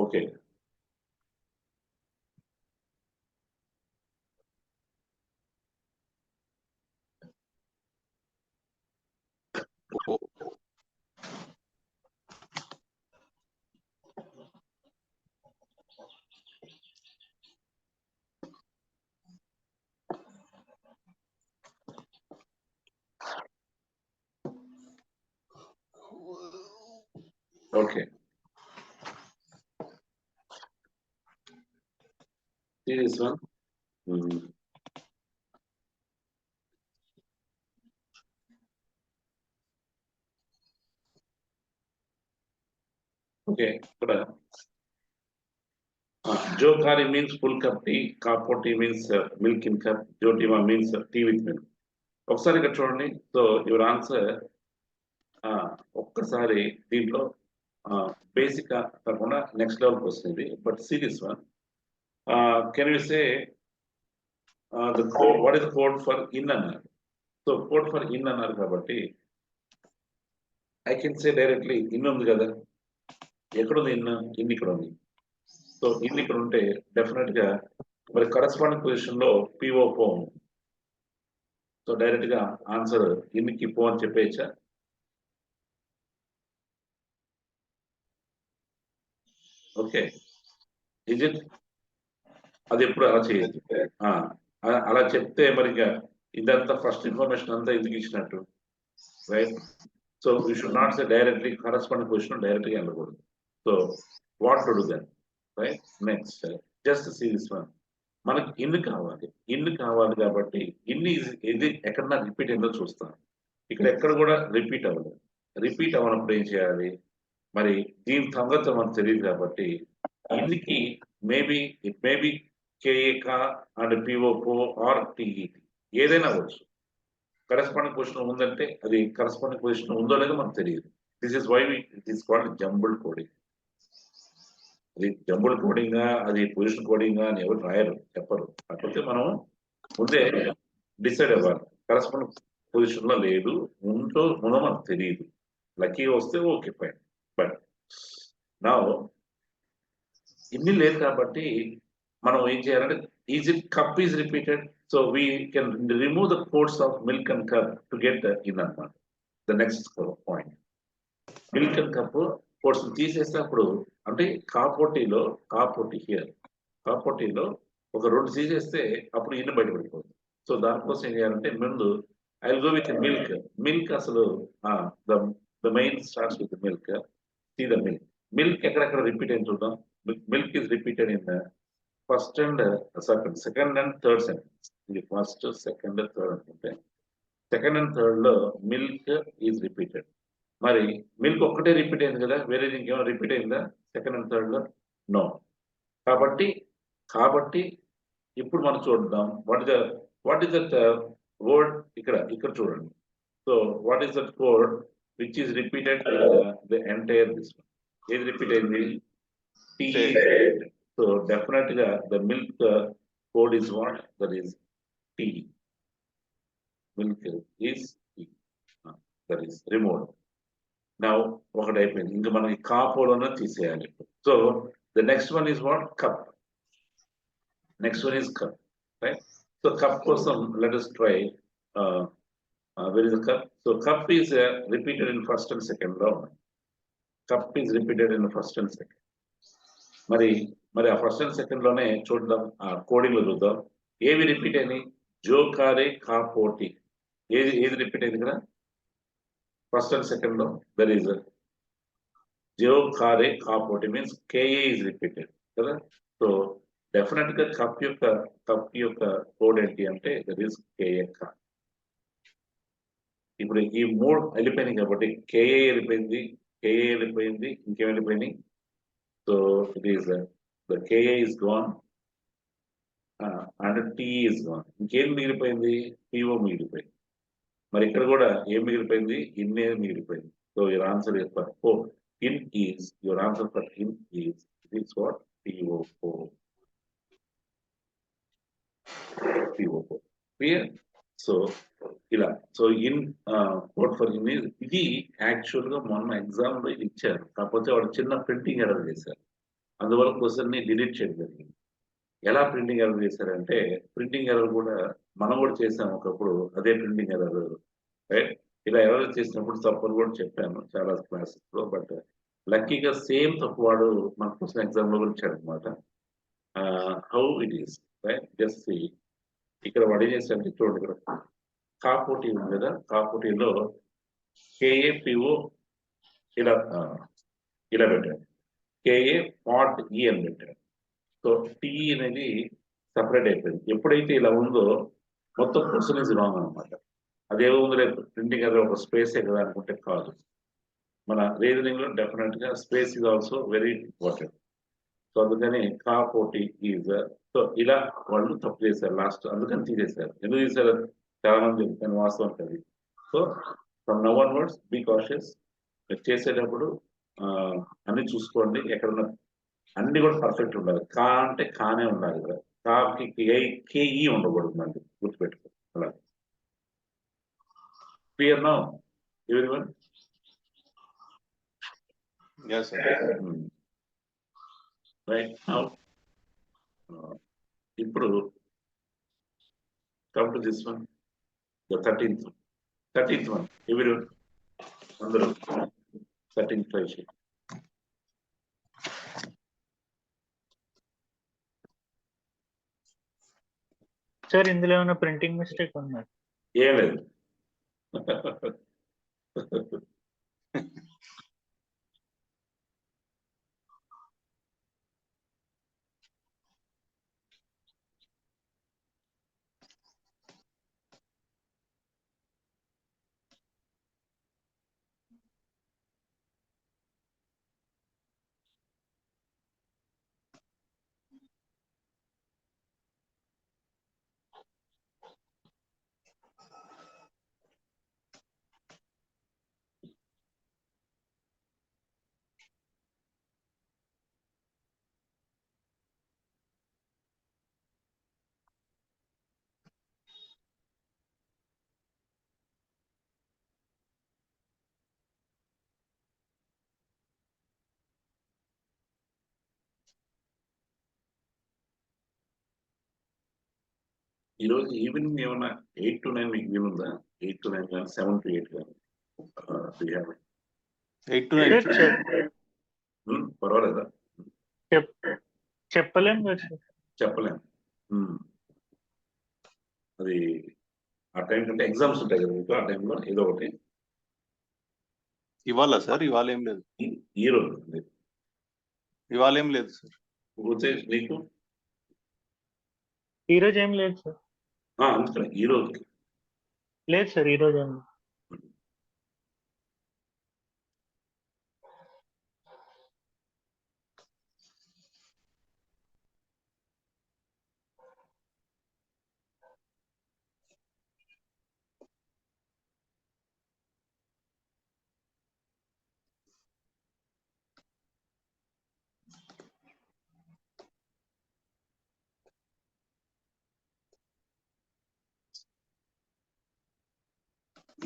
Okay. Okay. See this one. Okay. Jokari means full cup tea. Kapoti means milk in cup. Jotima means tea with milk. ఒకసారి ఇక్కడ చూడండి. సో యువర్ ఆన్సర్ ఒక్కసారి దీంట్లో బేసిక్ కాకుండా నెక్స్ట్ లెవెల్కి వస్తుంది. But serious one can you say the code what is code for in అన్నారు. So code for in అన్నారు కాబట్టి I can say directly in ఉంది కదా, ఎక్కడుంది ఇన్ ఇక్కడ ఉంది. సో ఇన్ ఇక్కడ ఉంటే డెఫినెట్ గా మరి కరస్పాండింగ్ పొజిషన్ లో పిఓ పో. సో డైరెక్ట్ గా ఆన్సర్ ఇన్కి పో అని చెప్పేయచ్చా? Okay, is it? అది ఎప్పుడు అలా చేయొద్దు. అలా చెప్తే మరి ఇదంతా ఫస్ట్ ఇన్ఫర్మేషన్ అంతా ఎందుకు ఇచ్చినట్టు, right? So you should not say directly corresponding position direct గా వెళ్ళకూడదు. So what to do then, right? Next just see this one. మనకి ఇల్లు కావాలి కాబట్టి ఇది ఎక్కడన్నా రిపీట్ అయిందో చూస్తాం. ఇక్కడ ఎక్కడ కూడా రిపీట్ అవ్వలేదు. రిపీట్ అవ్వనప్పుడు ఏం చేయాలి? మరి దీని సంగతి మనకు తెలియదు కాబట్టి ఇన్నికి మేబీ కేఏకా అండ్ పిఓపో ఆర్ టీఈటి ఏదైనా అవ్వచ్చు. కరెస్పాండింగ్ పొజిషన్ ఉందంటే అది కరెస్పాండింగ్ పొజిషన్ ఉందో లేదో మనకు తెలియదు. This is why it is called jumbled coding. అది జంబుల్ కోడింగ్ అది పొజిషన్ కోడింగ్ అని ఎవరు రాయరు, చెప్పరు. కాకపోతే మనం ముందే డిసైడ్ అవ్వాలి. కరెస్పాండింగ్ పొజిషన్ లో లేదు, ఉందో మనకు తెలియదు. లక్కీగా వస్తే ఓకే ఫైన్. బట్ నా ఇన్ని లేదు కాబట్టి మనం ఏం చేయాలంటే is it cup is repeated. So we can remove the codes of milk and cup to get in అన్నమాట. The next point milk and cup codes తీసేస్తే అప్పుడు అంటే కాపోటీ హియర్ కాపోటీలో ఒక 2 తీసేస్తే అప్పుడు ఇల్లు బయటపడిపోతుంది. సో దానికోసం ఏం చేయాలంటే ముందు I will go with milk అసలు the main starts with milk. See the milk ఎక్కడెక్కడ రిపీట్ అయింది చూద్దాం. Milk is repeated in first and second and third sentence. ఇది ఫస్ట్ సెకండ్ థర్డ్ అనుకుంటే సెకండ్ అండ్ థర్డ్ లో మిల్క్ ఈజ్ రిపీటెడ్. మరి milk ఒక్కటే repeat అయింది కదా, వేరే ఇంకేమైనా రిపీట్ అయిందా సెకండ్ అండ్ థర్డ్ లో? నో. కాబట్టి ఇప్పుడు మనం చూద్దాం వాట్ ఇస్ దట్ వర్డ్ ఇక్కడ చూడండి. So what is that code which is repeated the entire this one? ఏది రిపీట్ అయింది? టీ. సో డెఫినెట్ గా the milk code is what? That is T. Milk is T. That is removed. నా ఒకటి అయిపోయింది. ఇంకా మనకి కాపోలోనే తీసేయాలి. So the next one is what? Cup. Next one is cup, right? So cup కోసం let us try where is the cup? So cup is repeated in first and second లో. cup is repeated in first and second. మరి ఆ first and second లోనే చూద్దాం, ఆ coding లో చూద్దాం. ఏవి రిపీట్ అయినాయి? జోకారే కాపోటి. ఏది రిపీట్ అయింది కదా ఫస్ట్ అండ్ సెకండ్ లో? దట్ ఈస్ జోకారే కాపోటి మీన్స్ కేఏ ఈజ్ రిపీటెడ్ కదా. సో డెఫినెట్ గా కప్ యొక్క కోడ్ ఏంటి అంటే దట్ ఈస్ కేఏ కా. ఇప్పుడు ఈ 3 వెళ్ళిపోయినాయి కాబట్టి కేఏ వెళ్ళిపోయింది, ఇంకేం వెళ్ళిపోయినాయి? So it is the K A is gone and T is gone. ఇంకేం మిగిలిపోయింది? పిఓ మిగిలిపోయింది. మరి ఇక్కడ కూడా ఏం మిగిలిపోయింది? ఇన్నే మిగిలిపోయింది. So your answer is for 4. In is your answer for in is it is what? PO4. Clear? So ఇలా so in code for in ఇది యాక్చువల్ గా మొన్న ఎగ్జామ్ లో ఇది ఇచ్చారు. కాకపోతే వాడు చిన్న ప్రింటింగ్ ఎర్రర్ చేశారు. అందువల్ల క్వశ్చన్ ని డిలీట్ చేయడం జరిగింది. ఎలా ప్రింటింగ్ ఎర్రర్ చేశారంటే ప్రింటింగ్ ఎర్రర్ కూడా మనం కూడా చేసాం ఒకప్పుడు, అదే ప్రింటింగ్ ఎర్రర్, రైట్? ఇలా ఎర్రర్ చేసినప్పుడు తప్పని కూడా చెప్పాను చాలా క్లాసెస్ లో. బట్ లక్కీగా సేమ్ తప్పు వాడు మన క్వశ్చన్ ఎగ్జామ్ లో కూడా ఇచ్చాడు అనమాట. How it is, right? Just ఇక్కడ వాడు ఏం చేశారంటే చూడండి, ఇక్కడ కాపోటీ ఉంది కదా, కాపోటీలో కేఏపిఓ ఇలా ఇలా పెట్టారు, కేఏ పాట్ ఈ అని పెట్టారు. సో టీ అనేది సపరేట్ అయిపోయింది. ఎప్పుడైతే ఇలా ఉందో మొత్తం క్వశ్చన్ ఇస్ రాంగ్ అనమాట. అదేమో ఉంది లేదు ప్రింటింగ్ అది ఒక స్పేసే కదా అనుకుంటే కాదు. మన రీజనింగ్ లో డెఫినెట్ గా space is also very important. So అందుకని కా పోటీ ఈజ్, సో ఇలా వాళ్ళు తప్పు చేశారు లాస్ట్, అందుకని తీసేశారు. ఎందుకు తీశారు చాలా మంది చెప్తాను, వాస్తవం అది. So from now onwards be cautious. మీరు చేసేటప్పుడు అన్ని చూసుకోండి, ఎక్కడన్నా అన్ని కూడా పర్ఫెక్ట్ ఉండాలి. కా అంటే కానే ఉండాలి కదా, కాకి కేఈ ఉండకూడదు, మళ్ళీ గుర్తుపెట్టుకో. అలా clear now everyone? Yes, sir. Right now ఇప్పుడు come to this one, the 13th one. Everyone అందరూ 13th ట్రై చేయండి. సార్ ఇందులో ఏమైనా ప్రింటింగ్ మిస్టేక్ ఉందా? ఏం లేదు. ఈరోజు ఈవినింగ్ ఏమన్నా 8 to 9 మీకు వీలుందా? 8 to 9 కానీ 7 to 8 కానీ 8 to 9. పర్వాలేదా? చెప్పలేం కదా సార్. చెప్పలేము. అది ఆ టైం కంటే ఎగ్జామ్స్ ఉంటాయి కదా మీకు, ఆ టైంలో ఏదో ఒకటి. ఇవాళ సార్? ఇవాళ ఏం లేదు. ఈ రోజు ఇవాళ ఏం లేదు సార్. ఉచేష్ నీకు? ఈ రోజు ఏం లేదు సార్. అందుకని ఈ రోజు లేదు సార్, ఈ రోజు ఏం లేదు.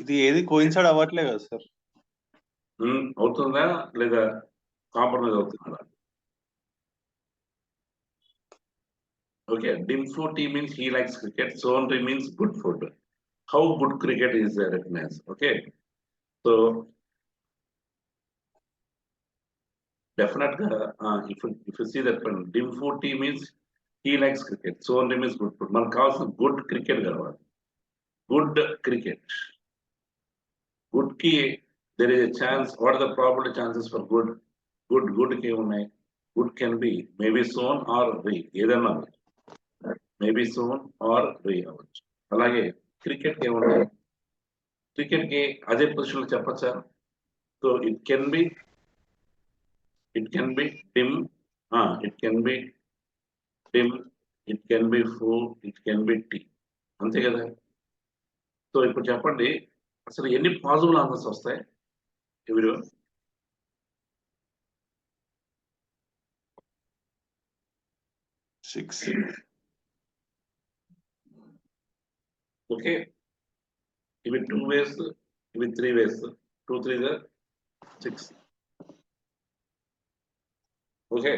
ఇది ఏది కోయిన్సైడ్ అవ్వట్లే కదా సార్? అవుతుందా లేదా కాంప్రమైజ్ అవుతుందా? Okay, Dim4T means he likes cricket. Sonri means good food. How good cricket is recognized? Okay, so definitely if you see that one, Dim4T means he likes cricket. Sonri means good food. Man calls good cricket karavali. Good cricket. Good ki there is a chance. What are the probable chances for good? Good ki unnai. Good can be maybe soon or re. ఏదన్నా maybe son are రీ అవ్వచ్చు. అలాగే cricket కి ఏముంటాయి? Cricket కి అదే position లో చెప్పచ్చా? So it can be dim, it can be dim, it can be full, it can be tea, అంతే కదా. సో ఇప్పుడు చెప్పండి, అసలు ఎన్ని పాజిబుల్ ఆన్సర్స్ వస్తాయి ఎవరివన్? సిక్స్. ఓకే, ఇవి 2 ways, ఇవి 3 ways. 2 3 6. ఓకే,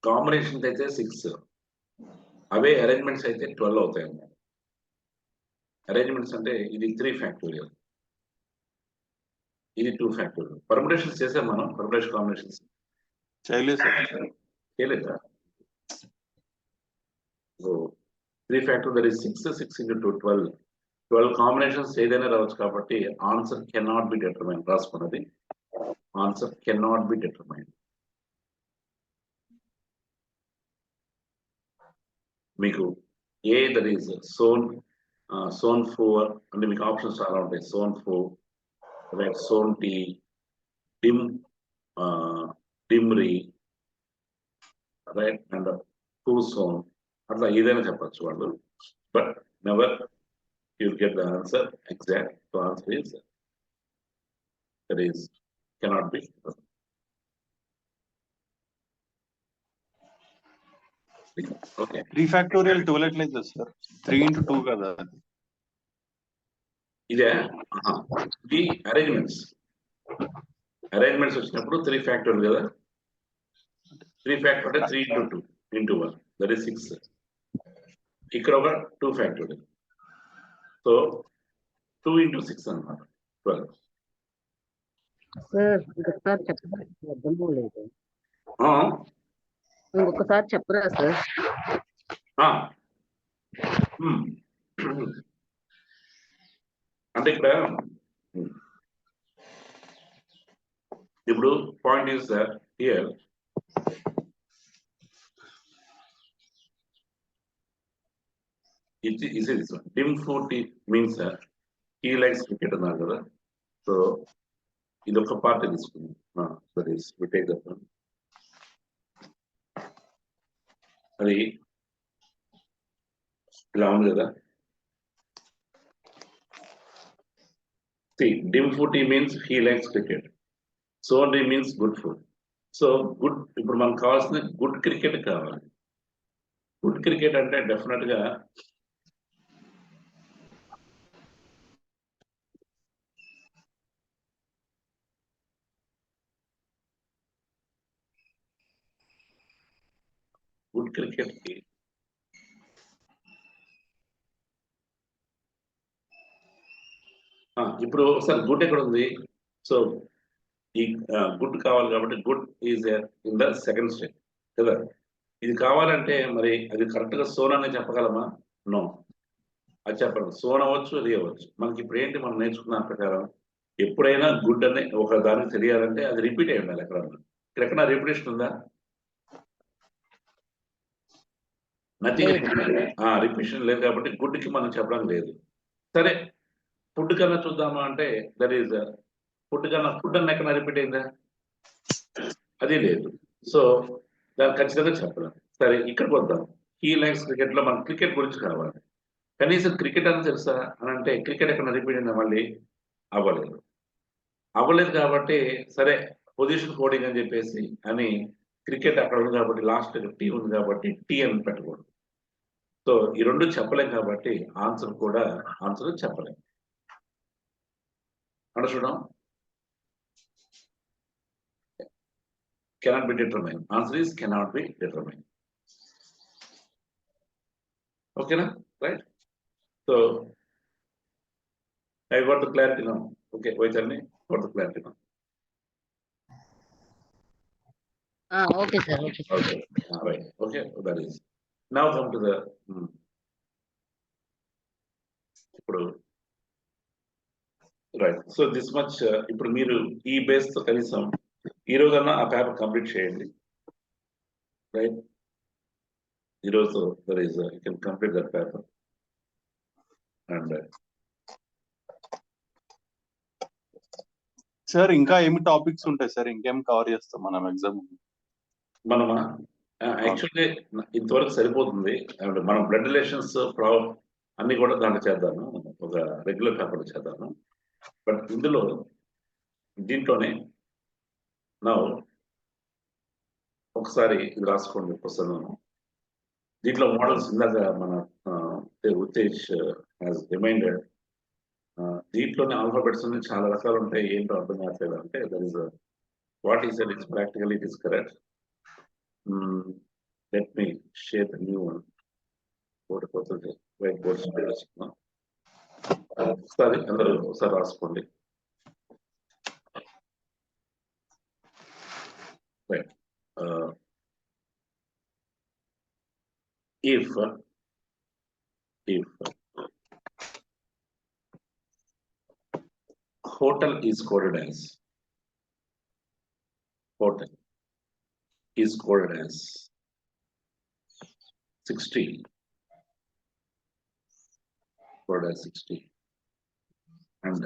కాంబినేషన్స్ అయితే 6, అవే అరేంజ్మెంట్స్ అయితే 12 అవుతాయి అన్నమాట. అరేంజ్మెంట్స్ అంటే ఇది 3 ఫ్యాక్టోరియల్, ఇది 2 ఫ్యాక్టోరియల్. పర్ముటేషన్స్ చేసాం మనం, పర్ముటేషన్ కాంబినేషన్స్ చేయలేదు సార్. చేయలేదా? So 3 factor, that is 6 into 2 12. 12 combinations ఏదైనా రావచ్చు కాబట్టి ఆన్సర్ కెనాట్ బి డిటర్మైన్ రాసుకున్నది. Answer cannot be determine. మీకు ఏ దట్ ఈస్ సోన్ 4 అంటే మీకు ఆప్షన్స్ చాలా ఉంటాయి. సోన్ 4, రైట్, సోన్ టీ, డిమ్రీ, రైట్, అండ్ సోన్, అట్లా ఏదైనా చెప్పచ్చు వాళ్ళు. But never you get the answer exact. So answer is that is cannot be. Okay. 3 factorial 12 ఎట్లయితే సార్ 3 into 2 కదా. ఇదే ది అరేంజ్మెంట్స్ వచ్చినప్పుడు 3 ఫ్యాక్టోరియల్ కదా. 3 ఫ్యాక్టర్ అంటే 3 into 2 into 1 that is 6. ఇక్కడ ఒక 2 ఫ్యాక్టోరియల్. సో 2 into 6 అన్నమాట 12. సార్ ఇంకొకసారి చెప్పరా, అర్థం లేదు. ఆ, ఇంకొకసారి చెప్పరా సార్? ఆ. అంటే ఇక్కడ ఇప్పుడు point is that here this one. Dim 40 means he likes cricket అన్నారు కదా. సో ఇది ఒక పార్ట్ తీసుకున్నాం. That is we take that one. అది ఇలా ఉంది కదా. See, dim 40 means he likes cricket. So only means good food. So good, ఇప్పుడు మనకు కావాల్సిన గుడ్ క్రికెట్ కావాలి. గుడ్ క్రికెట్ అంటే డెఫినెట్ గా గుడ్ క్రికెట్ కి ఇప్పుడు ఒకసారి గుడ్ ఎక్కడ ఉంది. సో ఈ గుడ్ కావాలి కాబట్టి good is in the second step కదా. ఇది కావాలంటే మరి అది కరెక్ట్ గా సోన్ అనే చెప్పగలమా? నో, అది చెప్పండి. సోన్ అవ్వచ్చు, అది అవ్వచ్చు. మనకి ఇప్పుడు ఏంటి, మనం నేర్చుకున్న ప్రకారం ఎప్పుడైనా గుడ్ అనే ఒక దానికి తెలియాలంటే అది రిపీట్ అయి ఉండాలి. ఎక్కడైనా రిపిటేషన్ ఉందా? నథింగ్. రిపిటేషన్ లేదు కాబట్టి గుడ్ కి మనం చెప్పడం లేదు. సరే, ఫుడ్ కన్నా చూద్దామా అంటే దట్ ఈస్ ఫుడ్ కన్నా ఫుడ్ అన్న ఎక్కడ రిపీట్ అయిందా? అది లేదు. సో దాన్ని ఖచ్చితంగా చెప్పలేం. సరే, ఇక్కడికి వద్దాం. హీ లైక్స్ క్రికెట్ లో మనకు క్రికెట్ గురించి కావాలి. కనీసం క్రికెట్ అని తెలుసా అని అంటే క్రికెట్ ఎక్కడ రిపీట్ అయిందా? మళ్ళీ అవ్వలేదు కాబట్టి సరే పొజిషన్ కోడింగ్ అని చెప్పేసి అని క్రికెట్ అక్కడ ఉంది కాబట్టి లాస్ట్ టీ ఉంది కాబట్టి టీ అని పెట్టకూడదు. సో ఈ రెండు చెప్పలేం కాబట్టి ఆన్సర్ చెప్పలేం. చూడం cannot be determined. Answer is cannot be determined. Okay, na? Right? So I got the clarity now. Okay, Vaicharni, got the clarity now. Okay, sir. Okay. Okay. Right. Okay, that is. Now come to the right. So this much ఇప్పుడు మీరు ఈ base తో కనీసం ఈ రోజన్నా ఆ paper complete చేయండి. Right, ఈరోజు there is you can complete that paper. And sir ఇంకా ఏమి టాపిక్స్ ఉంటాయి సార్? ఇంకేం కవర్ చేస్తాం మనం ఎగ్జామ్? మనమా యాక్చువల్లీ ఇంతవరకు సరిపోతుంది. అండ్ మనం బ్లడ్ రిలేషన్స్ అన్ని కూడా దాంట్లో చేద్దాము, ఒక రెగ్యులర్ పేపర్లో చేద్దాము. బట్ దీంట్లోనే నా ఒకసారి ఇది రాసుకోండి పుస్తకం. దీంట్లో మోడల్స్ ఇందాక మన ఉత్తేజ్ హ్యాస్ రిమైండెడ్. దీంట్లోనే ఆల్ఫాబెట్స్ చాలా రకాలు ఉంటాయి. ఏంటో అర్థం కావట్లేదు అంటే that is what is it is practical, it is correct. Let me share the new one. కొత్తది వైట్ బోర్డ్స్ రాసుకున్నాం. ఒకసారి అందరూ ఒకసారి రాసుకోండి. Right, if hotel is coded as hotel is coded as 60. Coded as 60. And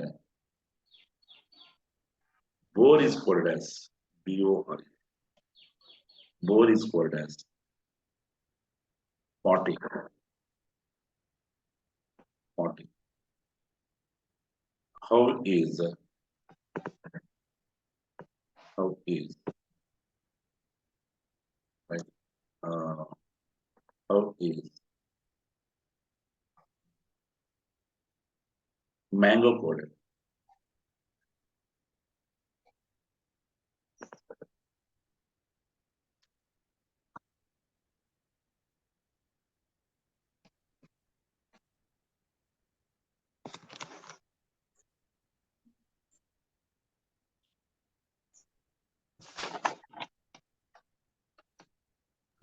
bore is coded as BOR. Bore is coded as 40. 40. How is right? How is mango coded?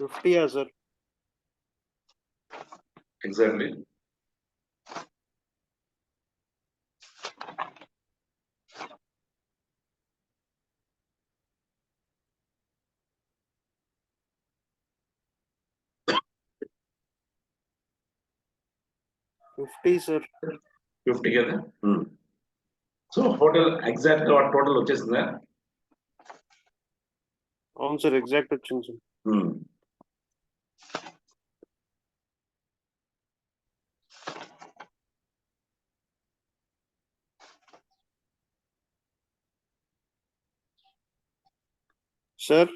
Fifty sir. Exactly. Fifty sir. 50 కదా. So hotel exact గా total వచ్చేసిందా? అవును sir, exact వచ్చింది sir. Sir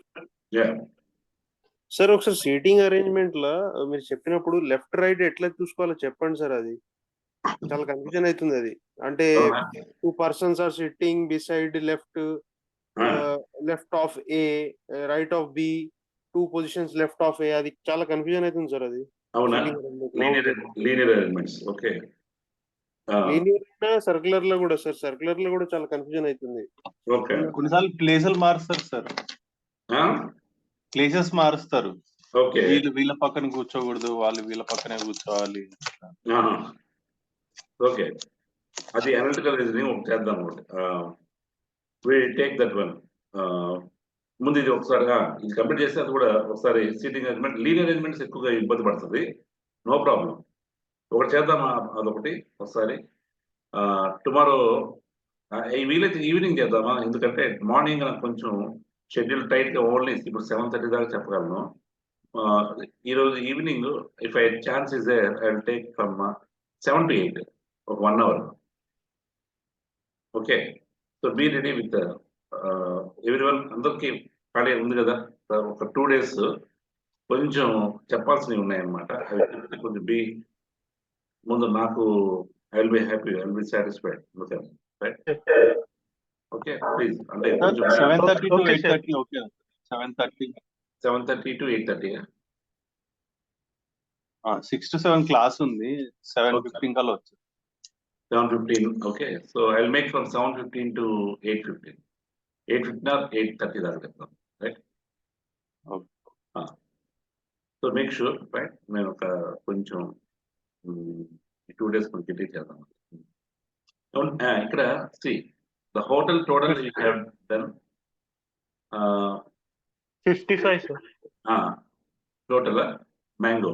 sir ఒకసారి seating arrangement లా మీరు చెప్పినప్పుడు left right ఎట్లా చూసుకోవాలో చెప్పండి సార్. అది చాలా కన్ఫ్యూజన్ అవుతుంది. అది అంటే 2 persons are sitting beside left of A, right of B, 2 positions left of A. అది చాలా కన్ఫ్యూజన్ అవుతుంది సార్. అది అవునా? Linear arrangements. Okay. Linear circular లో కూడా సార్, సర్క్యులర్ లో కూడా చాలా కన్ఫ్యూజన్ అవుతుంది. ఓకే. కొన్నిసార్లు ప్లేసులు మారుస్తారు సార్. ప్లేసెస్ మారుస్తారు. ఓకే. వీళ్ళు వీళ్ళ పక్కన కూర్చోకూడదు, వాళ్ళు వీళ్ళ పక్కనే కూర్చోవాలి. ఓకే. అది అనలిటికల్ రీజనింగ్ ఒకటి చేద్దాం. We take that one. ముందు ఇది ఒకసారి ఇది కంప్లీట్ చేస్తే అది కూడా ఒకసారి సీటింగ్ అరేంజ్మెంట్, లీనియర్ అరేంజ్మెంట్స్ ఎక్కువగా ఇబ్బంది పడుతుంది. No problem. ఒకటి చేద్దామా? అదొకటి ఒకసారి టుమారో వీలైతే ఈవినింగ్ చేద్దామా? ఎందుకంటే మార్నింగ్ నాకు కొంచెం షెడ్యూల్ టైట్ గా ఓన్లీ ఇప్పుడు 7:30 దాకా చెప్పగలను. ఈరోజు evening if I chance is there I will take from 7 to 8 ఒక 1 hour. Okay. So be ready with everyone. అందరికి ఖాళీ ఉంది కదా? ఒక 2 days కొంచెం చెప్పాల్సినవి ఉన్నాయన్నమాట. అవి కొంచెం బీ ముందు నాకు I will be happy, I will be satisfied. Okay right. Okay please. అంటే 7:30 to 8:30. Okay. 7:30 to 8:30. 6 to 7 class ఉంది. 7:15 కల్లా వచ్చి 7:15. Okay. So I will make from 7:15 to 8:15. 8:15 or 8:30 దాకా చెప్తాం. Right. So make sure right. నేను ఒక కొంచెం 2 days కొంచెం గిట్ చేద్దాం. ఇక్కడ see the hotel total you have done 55 sir. Total mango.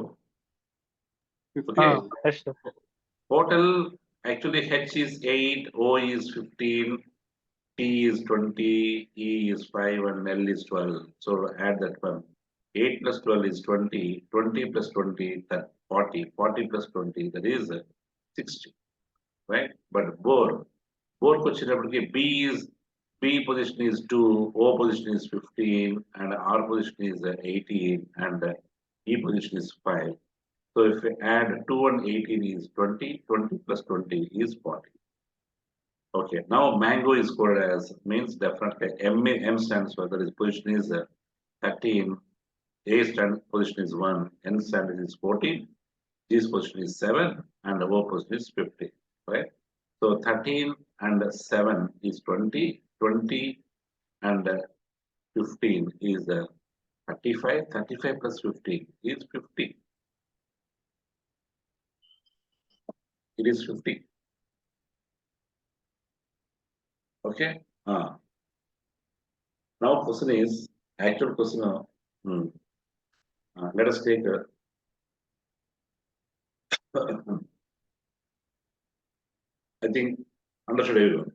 Okay. Yes sir. Total actually H is 8, O is 15, T is 20, E is 5, and L is 12. So add that one. 8 plus 12 is 20, 20 plus 20 that 40, 40 plus 20 that is 60, right? But bore వచ్చినప్పటికి B position is 2, O position is 15, and R position is 18, and E position is 5. So if we add 2 and 18 is 20, 20 plus 20 is 40. Okay, now mango is coded as, means definitely M stands for, that is position is 13, A position is 1, N standard is 14, G's position is 7, and O position is 50, right? So 13 and 7 is 20, 20 and 15 is 35, 35 plus 15 is 50. It is 50. Okay. Now question is actual question. Let us take I think understood everyone.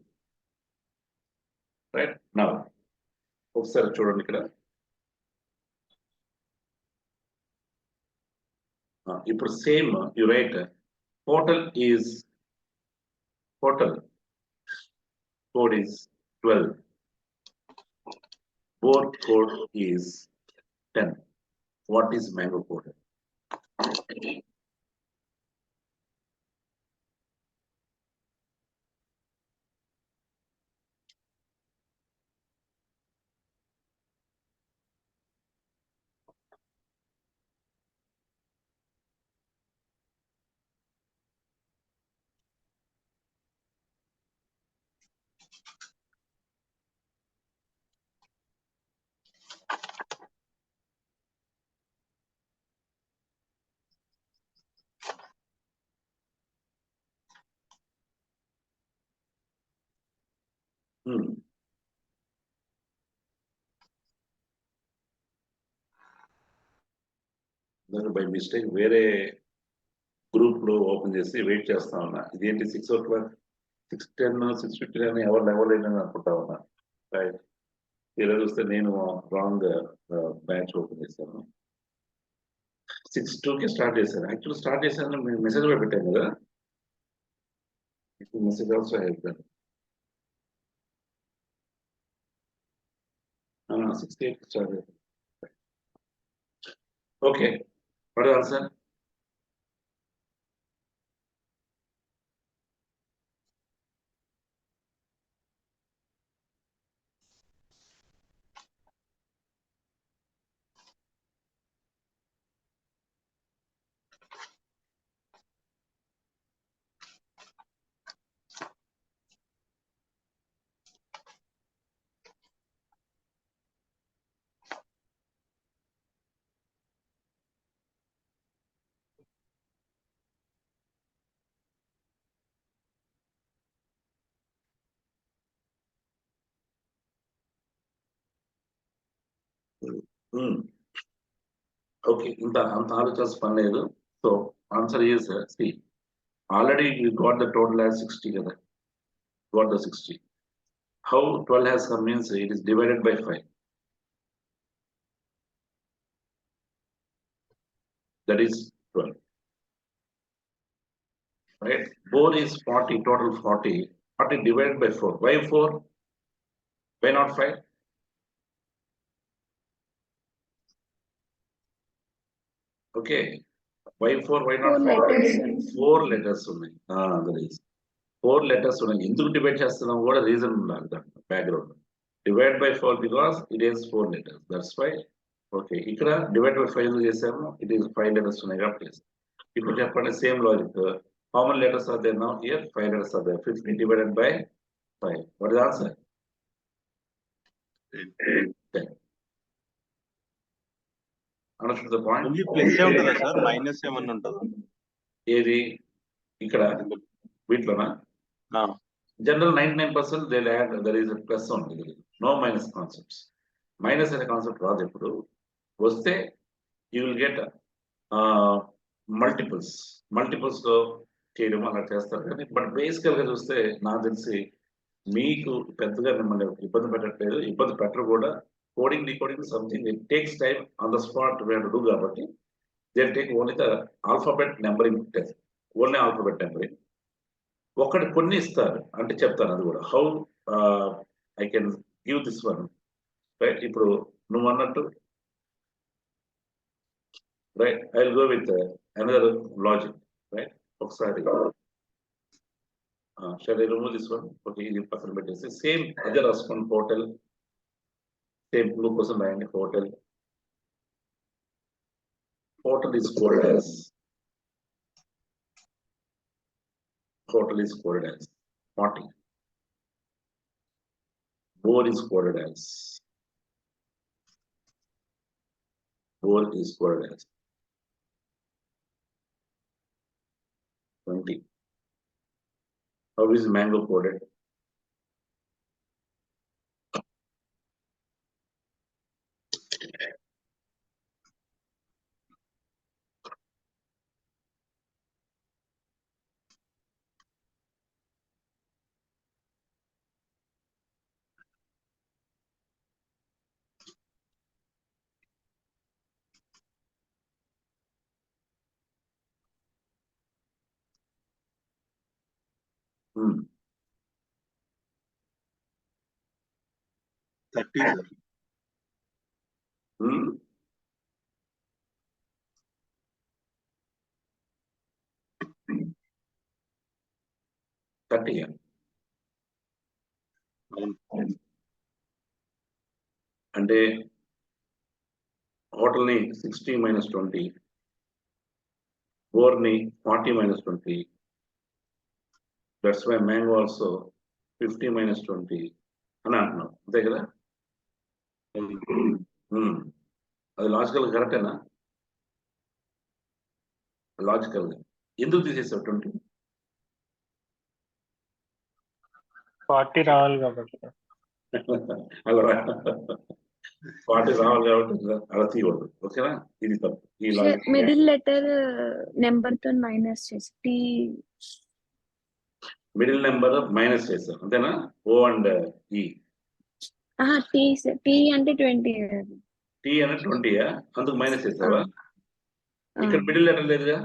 Right now, ఒకసారి చూడండి ఇక్కడ. ఇప్పుడు same you right total code is 12. Board code is 10. What is mango code? దాన్ని by mistake వేరే group లో open చేసి wait చేస్తా ఉన్నా. ఇదేంటి 6:00 6:10 6:50 అని ఎవరు లేవలేదని అనుకుంటా ఉన్నా. రైట్, ఈరోజు వస్తే నేను రాంగ్ బ్యాచ్ ఓపెన్ చేశాను. 6:02కి స్టార్ట్ చేశాను. యాక్చువల్ స్టార్ట్ చేశాను మెసేజ్ కూడా పెట్టాను కదా. మెసేజ్ ఆల్సో అయిపోయాను. 6:08 స్టార్ట్ చేశాను. Okay, what answer? ఓకే, అంత ఆలోచించాల్సిన పని లేదు. So answer is C. Already you got the total as 60 కదా. Got the 60. How 12 has come means it is divided by 5. That is 12. Right? 4 is 40, total 40. 40 divided by 4. Why 4? Why not 5? Okay. Why 4? Why not 4 5? letters. 4 letters ఉన్నాయి. That is 4 letters ఉన్నాయి. ఎందుకు divide చేస్తున్నాం కూడా reason ఉండాలి దాంట్లో background. Divide by 4 because it is 4 letters. That's why. Okay, ఇక్కడ divide by 5 చేసాము. It is 5 letters ఉన్నాయి కాబట్టి. ఇప్పుడు చెప్పండి same logic. How many letters are there now? Here 5 letters are there. 50 divided by 5. What is the answer? 10. Understood the point? Only plus ఉంటుందా sir, minus ఏమన్నా ఉంటుందా? ఏది ఇక్కడ వీటిలోనా? General 99% they add there is plus ఉంది. No minus concepts. Minus అనే concept రాదు. ఎప్పుడు వస్తే యూ విల్ గెట్ మల్టిపుల్స్ లో చేయడం అలా చేస్తారు. కానీ బట్ బేసికల్ గా చూస్తే నాకు తెలిసి మీకు పెద్దగా మిమ్మల్ని ఇబ్బంది పెట్టట్లేదు. ఇబ్బంది పెట్టరు కూడా. Coding decoding something it takes time on the spot way to do కాబట్టి they take only the alphabet numbering test. Only alphabet numbering. ఒకటి కొన్ని ఇస్తారు అంటే చెప్తాను అది కూడా. How I can give this one. Right, ఇప్పుడు నువ్వు అన్నట్టు right, I will go with another logic. Right, ఒకసారి shall I remove this one. Okay, ఇది పక్కన పెట్టేసి సేమ్ అదే రాసుకోండి. హోటల్ సేమ్ బ్లూ కోసం రాయండి. Hotel is coded as 40. Board is coded as 20. How is mango coded? 30 sir. అంటే hotel ని 60 - 20, బోర్ ని 40 - 20. దట్స్ వై మ్యాంగో ఆల్సో 50 - 20 అని అంటున్నాం, అంతే కదా? అది లాజికల్ కరెక్టేనా? లాజికల్ ఎందుకు తీసేసావు 20? 40 రావాలి కాబట్టి. అలా 40 రావాలి కాబట్టి అలా తీయకూడదు, ఓకేనా? ఇది తప్పు. ఈ లాజిక్ మిడిల్ లెటర్ నెంబర్ తో మైనస్ చేసి టీ మిడిల్ నెంబర్ మైనస్ చేస్తాం, అంతేనా? ఓ అండ్ ఈ. టీ అంటే 20. టీ అంటే 20యా? అందుకు మైనస్ చేస్తావా? ఇక్కడ మిడిల్ లెటర్ లేదుగా.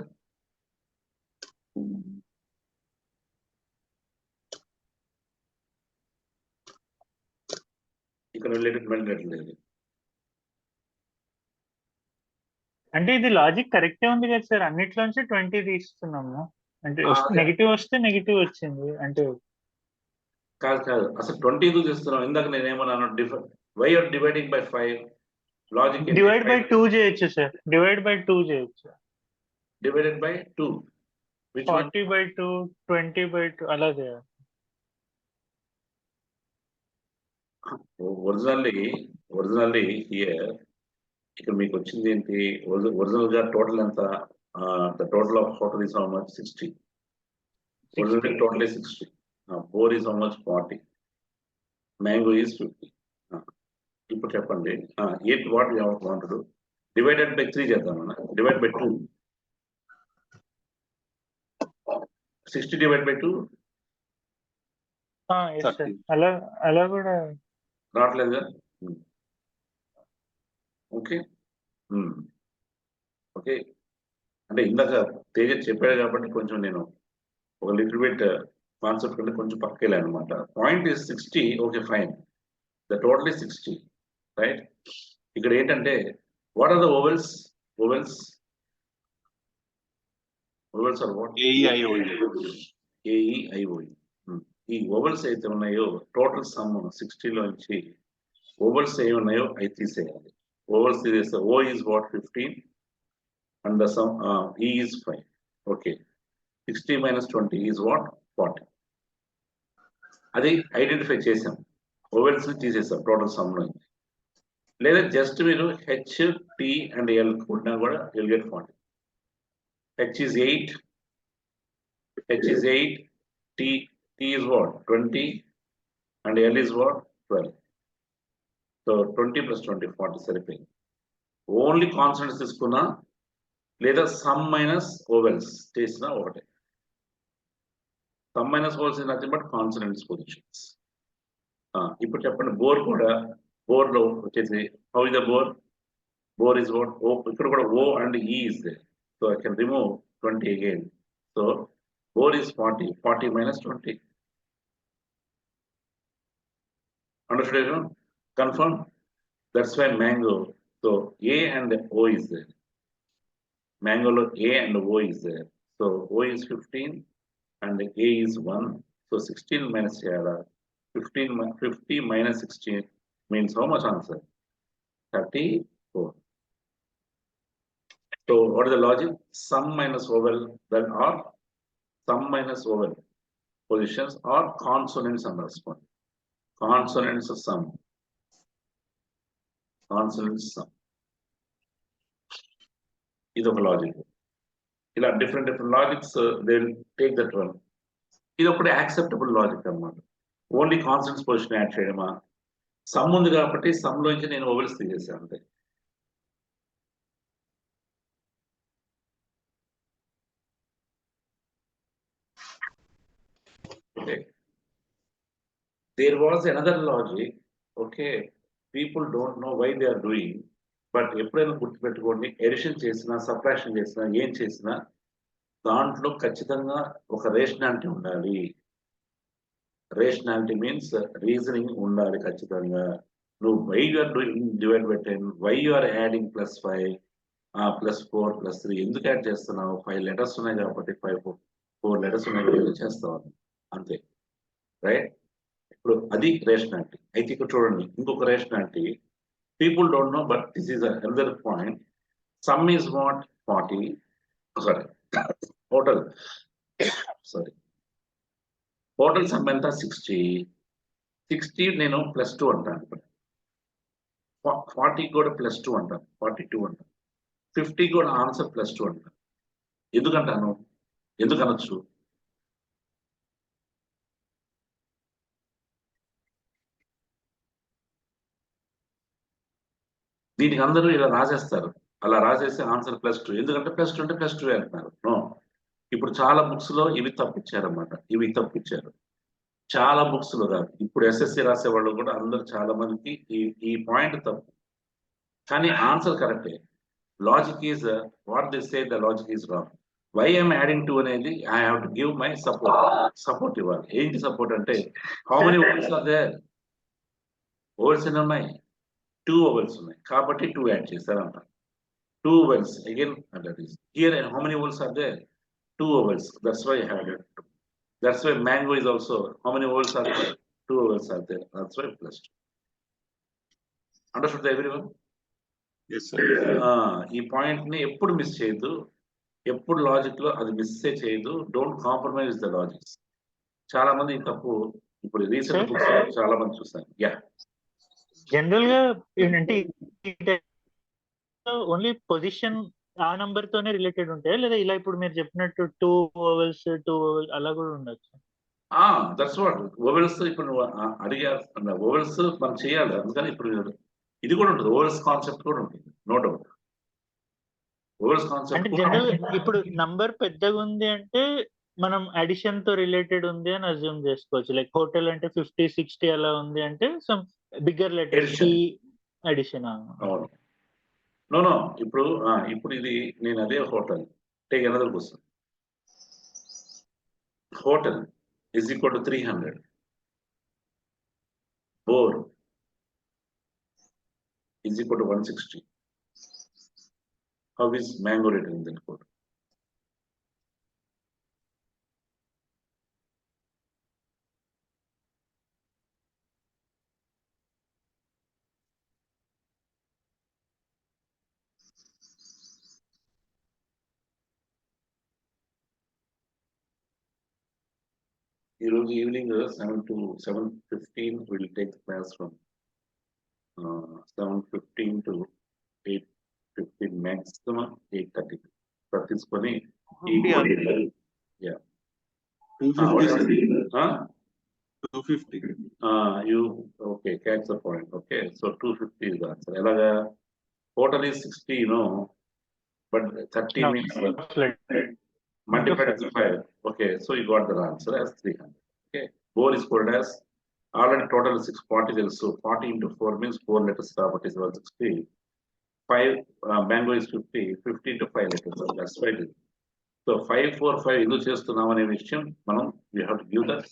ఇక్కడ మిడిల్ లెటర్ లేదు. అంటే ఇది లాజిక్ కరెక్టే ఉంది కదా సార్, అన్నిట్లోంచి 20 తీస్తున్నాము. అంటే నెగిటివ్ వస్తే నెగిటివ్ వచ్చింది అంటే. కాదు, అసలు 20 ఎందుకు చేస్తున్నాం? ఇందాక నేనేమన్నాను, why are dividing by 5? Logic divide by 2 చేయొచ్చు సార్, డివైడ్ బై 2 చేయొచ్చు. డివైడెడ్ బై 2, 40 by 2, 20 by 2 అలా చేయాలి. ఒరిజినల్లీ హియర్ ఇక్కడ మీకు వచ్చింది ఏంటి? ఒరిజినల్ గా టోటల్ ఎంత? The total of hotel is how much? 60. Original total is 60. Bore is how much? 40. Mango is 50. ఇప్పుడు చెప్పండి, what you wanted? Divided by 3 చేద్దామన్నా. Divide by 2. 60 డివైడ్ బై 2 అలా కూడా రావట్లేదుగా. ఓకే ఓకే, అంటే ఇందాక తేజ చెప్పాడు కాబట్టి కొంచెం నేను ఒక లిటిల్ బిట్ కాన్సెప్ట్ కంటే కొంచెం పక్కకెళ్ళా అనమాట. Point is 60. Okay fine, the total is 60, right? ఇక్కడ ఏంటంటే what are the vowels are what? AEIOE. ఈ ఓవెల్స్ అయితే ఉన్నాయో టోటల్ సమ్ 60లోంచి ఓవెల్స్ ఏ ఉన్నాయో అవి తీసేయాలి. ఓవెల్స్ తీసేస్తే O is what? 15 and the sum E is 5. Okay, 60 - 20 is what? 40. అది ఐడెంటిఫై చేసాం, ఓవెల్స్ ని తీసేసాం టోటల్ సమ్ లో. లేదా జస్ట్ మీరు H, T and L కొట్టినా కూడా you'll get 40. H is 8, T is what? 20 and L is what? 12. So 20 + 20 40 సరిపోయింది. ఓన్లీ కాన్స్టెంట్స్ తీసుకున్నా లేదా సమ్ మైనస్ ఓవెల్స్ చేసిన ఒకటే. Sum minus vowels is nothing but consonants positions. ఇప్పుడు చెప్పండి, బోర్ లో వచ్చేసి how is the bore is what? O. ఇక్కడ కూడా O and E is there, so I can remove 20 again. So bore is 40 - 20. Understood? Confirm? That's why mango. So A and O is there. Mango lo A and O is there. So O is 15 and A is 1. So 16 minus 50 minus 16 means how much answer? 34. So what is the logic? Sum minus vowel, that are sum minus vowel positions are consonants underscore. Consonants sum. Consonants sum. This is a logic. ఇలా different logics, they will take that one. ఇది ఒకటి acceptable logic అన్నమాట. Only consonants position add చేయడమా? Sum ఉంది కాబట్టి some లోంచి నేను vowels తీసేసాను అంతే. Okay. There was another logic. Okay, people don't know why they are doing, but ఎప్పుడైనా గుర్తుపెట్టుకోండి, ఎడిషన్ చేసినా సబ్ట్రాక్షన్ చేసినా ఏం చేసినా దాంట్లో ఖచ్చితంగా ఒక రేషనాలిటీ ఉండాలి. రేషనాలిటీ మీన్స్ రీజనింగ్ ఉండాలి ఖచ్చితంగా. నువ్వు why you are doing divide by 10, why you are adding +5, +4, +3 ఎందుకు యాడ్ చేస్తున్నావు? 5 లెటర్స్ ఉన్నాయి కాబట్టి 4 లెటర్స్ ఉన్నాయి కాబట్టి ఎందుకు చేస్తావు అంతే, రైట్? ఇప్పుడు అది రేషనాలిటీ. అయితే ఇక్కడ చూడండి ఇంకొక rationality, people don't know but this is another point. Some is not 40, sorry total, sorry total some ఎంత 60 నేను +2 అంటాను, 40 కూడా +2 అంటాను, 42 అంటాను, 50 కూడా ఆన్సర్ +2 అంటాను. ఎందుకంటాను? ఎందుకు అనొచ్చు? దీనికి అందరూ ఇలా రాసేస్తారు, అలా రాసేసి ఆన్సర్ +2 ఎందుకంటే +2 అంటే +2 అంటున్నారు. నో, ఇప్పుడు చాలా బుక్స్ లో ఇవి తప్పించారన్నమాట, ఇవి తప్పించారు. చాలా బుక్స్ లో కాదు, ఇప్పుడు ఎస్ఎస్సి రాసే వాళ్ళు కూడా అందరు చాలా మందికి ఈ పాయింట్ తప్పు, కానీ ఆన్సర్ కరెక్టే. Logic is what they say, the logic is wrong. Why I'm adding 2 అనేది I have to give my support ఇవ్వాలి. ఏంటి సపోర్ట్ అంటే, how many words are there? Words ఎన్ని ఉన్నాయి? 2 వవెల్స్ ఉన్నాయి కాబట్టి 2 యాడ్ చేశారంట. 2 vowels again, that is here. And how many vowels are there? 2 vowels. That's why I have it. That's why mango is also, how many vowels are there? 2 vowels are there. That's why +2. Understood everyone? Yes, sir. ఈ point ని ఎప్పుడు miss చేయొద్దు, ఎప్పుడు logic లో అది miss చేయదు. Don't compromise the logics. చాలా మంది ఈ తప్పు ఇప్పుడు రీసెంట్ బుక్స్ చాలా మంది చూస్తాను. యా, జనరల్ గా ఏంటంటే ఓన్లీ పొజిషన్ ఆ నంబర్ తోనే రిలేటెడ్ ఉంటాయా, లేదా ఇలా ఇప్పుడు మీరు చెప్పినట్టు 2 vowels అలా కూడా ఉండొచ్చు? That's what vowels. ఇప్పుడు నువ్వు అడిగా ఓవెల్స్ మనం చేయాలి, అందుకని ఇప్పుడు ఇది కూడా ఉంటుంది, ఓవెల్స్ కాన్సెప్ట్ కూడా ఉంటుంది, నో డౌట్. ఓవెల్స్ అంటే కాన్సెప్ట్ జనరల్ ఇప్పుడు నంబర్ పెద్దగా ఉంది అంటే మనం అడిషన్ తో రిలేటెడ్ ఉంది అని అజ్యూమ్ చేసుకోవచ్చు. లైక్ హోటల్ అంటే 50, 60 అలా ఉంది అంటే sum bigger letter C addition. అవును. నో ఇప్పుడు ఇది నేను అదే hotel, take another question. Hotel is equal to 300. Bore is equal to 160. How is mango written in that code? Evening 7 to 7:15 will take class from 7:15 to 8:15, maximum 8:30. Practice koni. Yeah. 250. 250. You okay? Catch the point. Okay, so 250 is the answer. Elaga total is 60, but 30 means multiplied by 5. Okay, so you got the answer as 300. Okay, bore is called as already total 640. So 40 into 4 means 4 letters. But is 160. 5 mango is 50. 50 into 5 letters. So that's right. So 5, 4, 5. Idu chestunnam ane vishayam manam we have to give that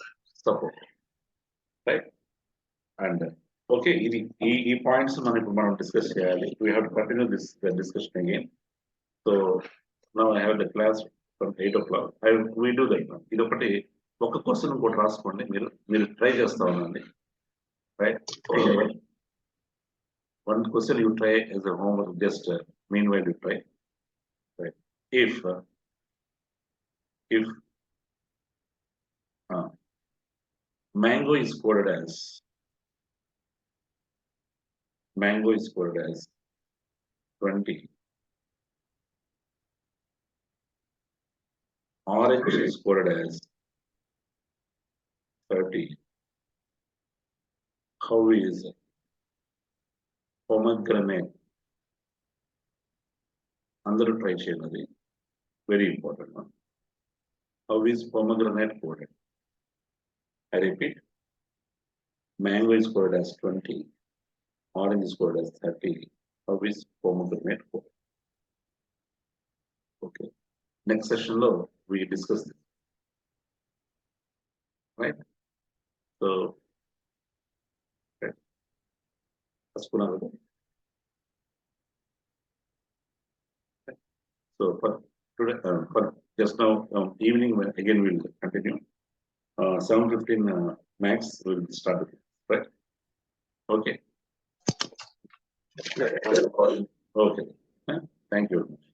support, right? And okay, ee points manam discuss cheyali. We have to continue this discussion again. So now I have the class from 8 o'clock. We do that now. ఇది ఒకటి ఒక question ఇంకోటి రాసుకోండి, మీరు try చేస్తా ఉండండి, right? One question you try as a homework, just meanwhile you try, right? If mango is coded as 20, orange is coded as 30, how is pomegranate? అందరూ try చేయాలి, very important. How is pomegranate coded? I repeat, mango is coded as 20, orange is coded as 30. How is pomegranate coded? Okay, next session lo we discuss this, right? So, okay. Askunar. So for today, for just now, evening, again we'll continue. 7:15 max will start, right? Okay. Okay. Thank you very much.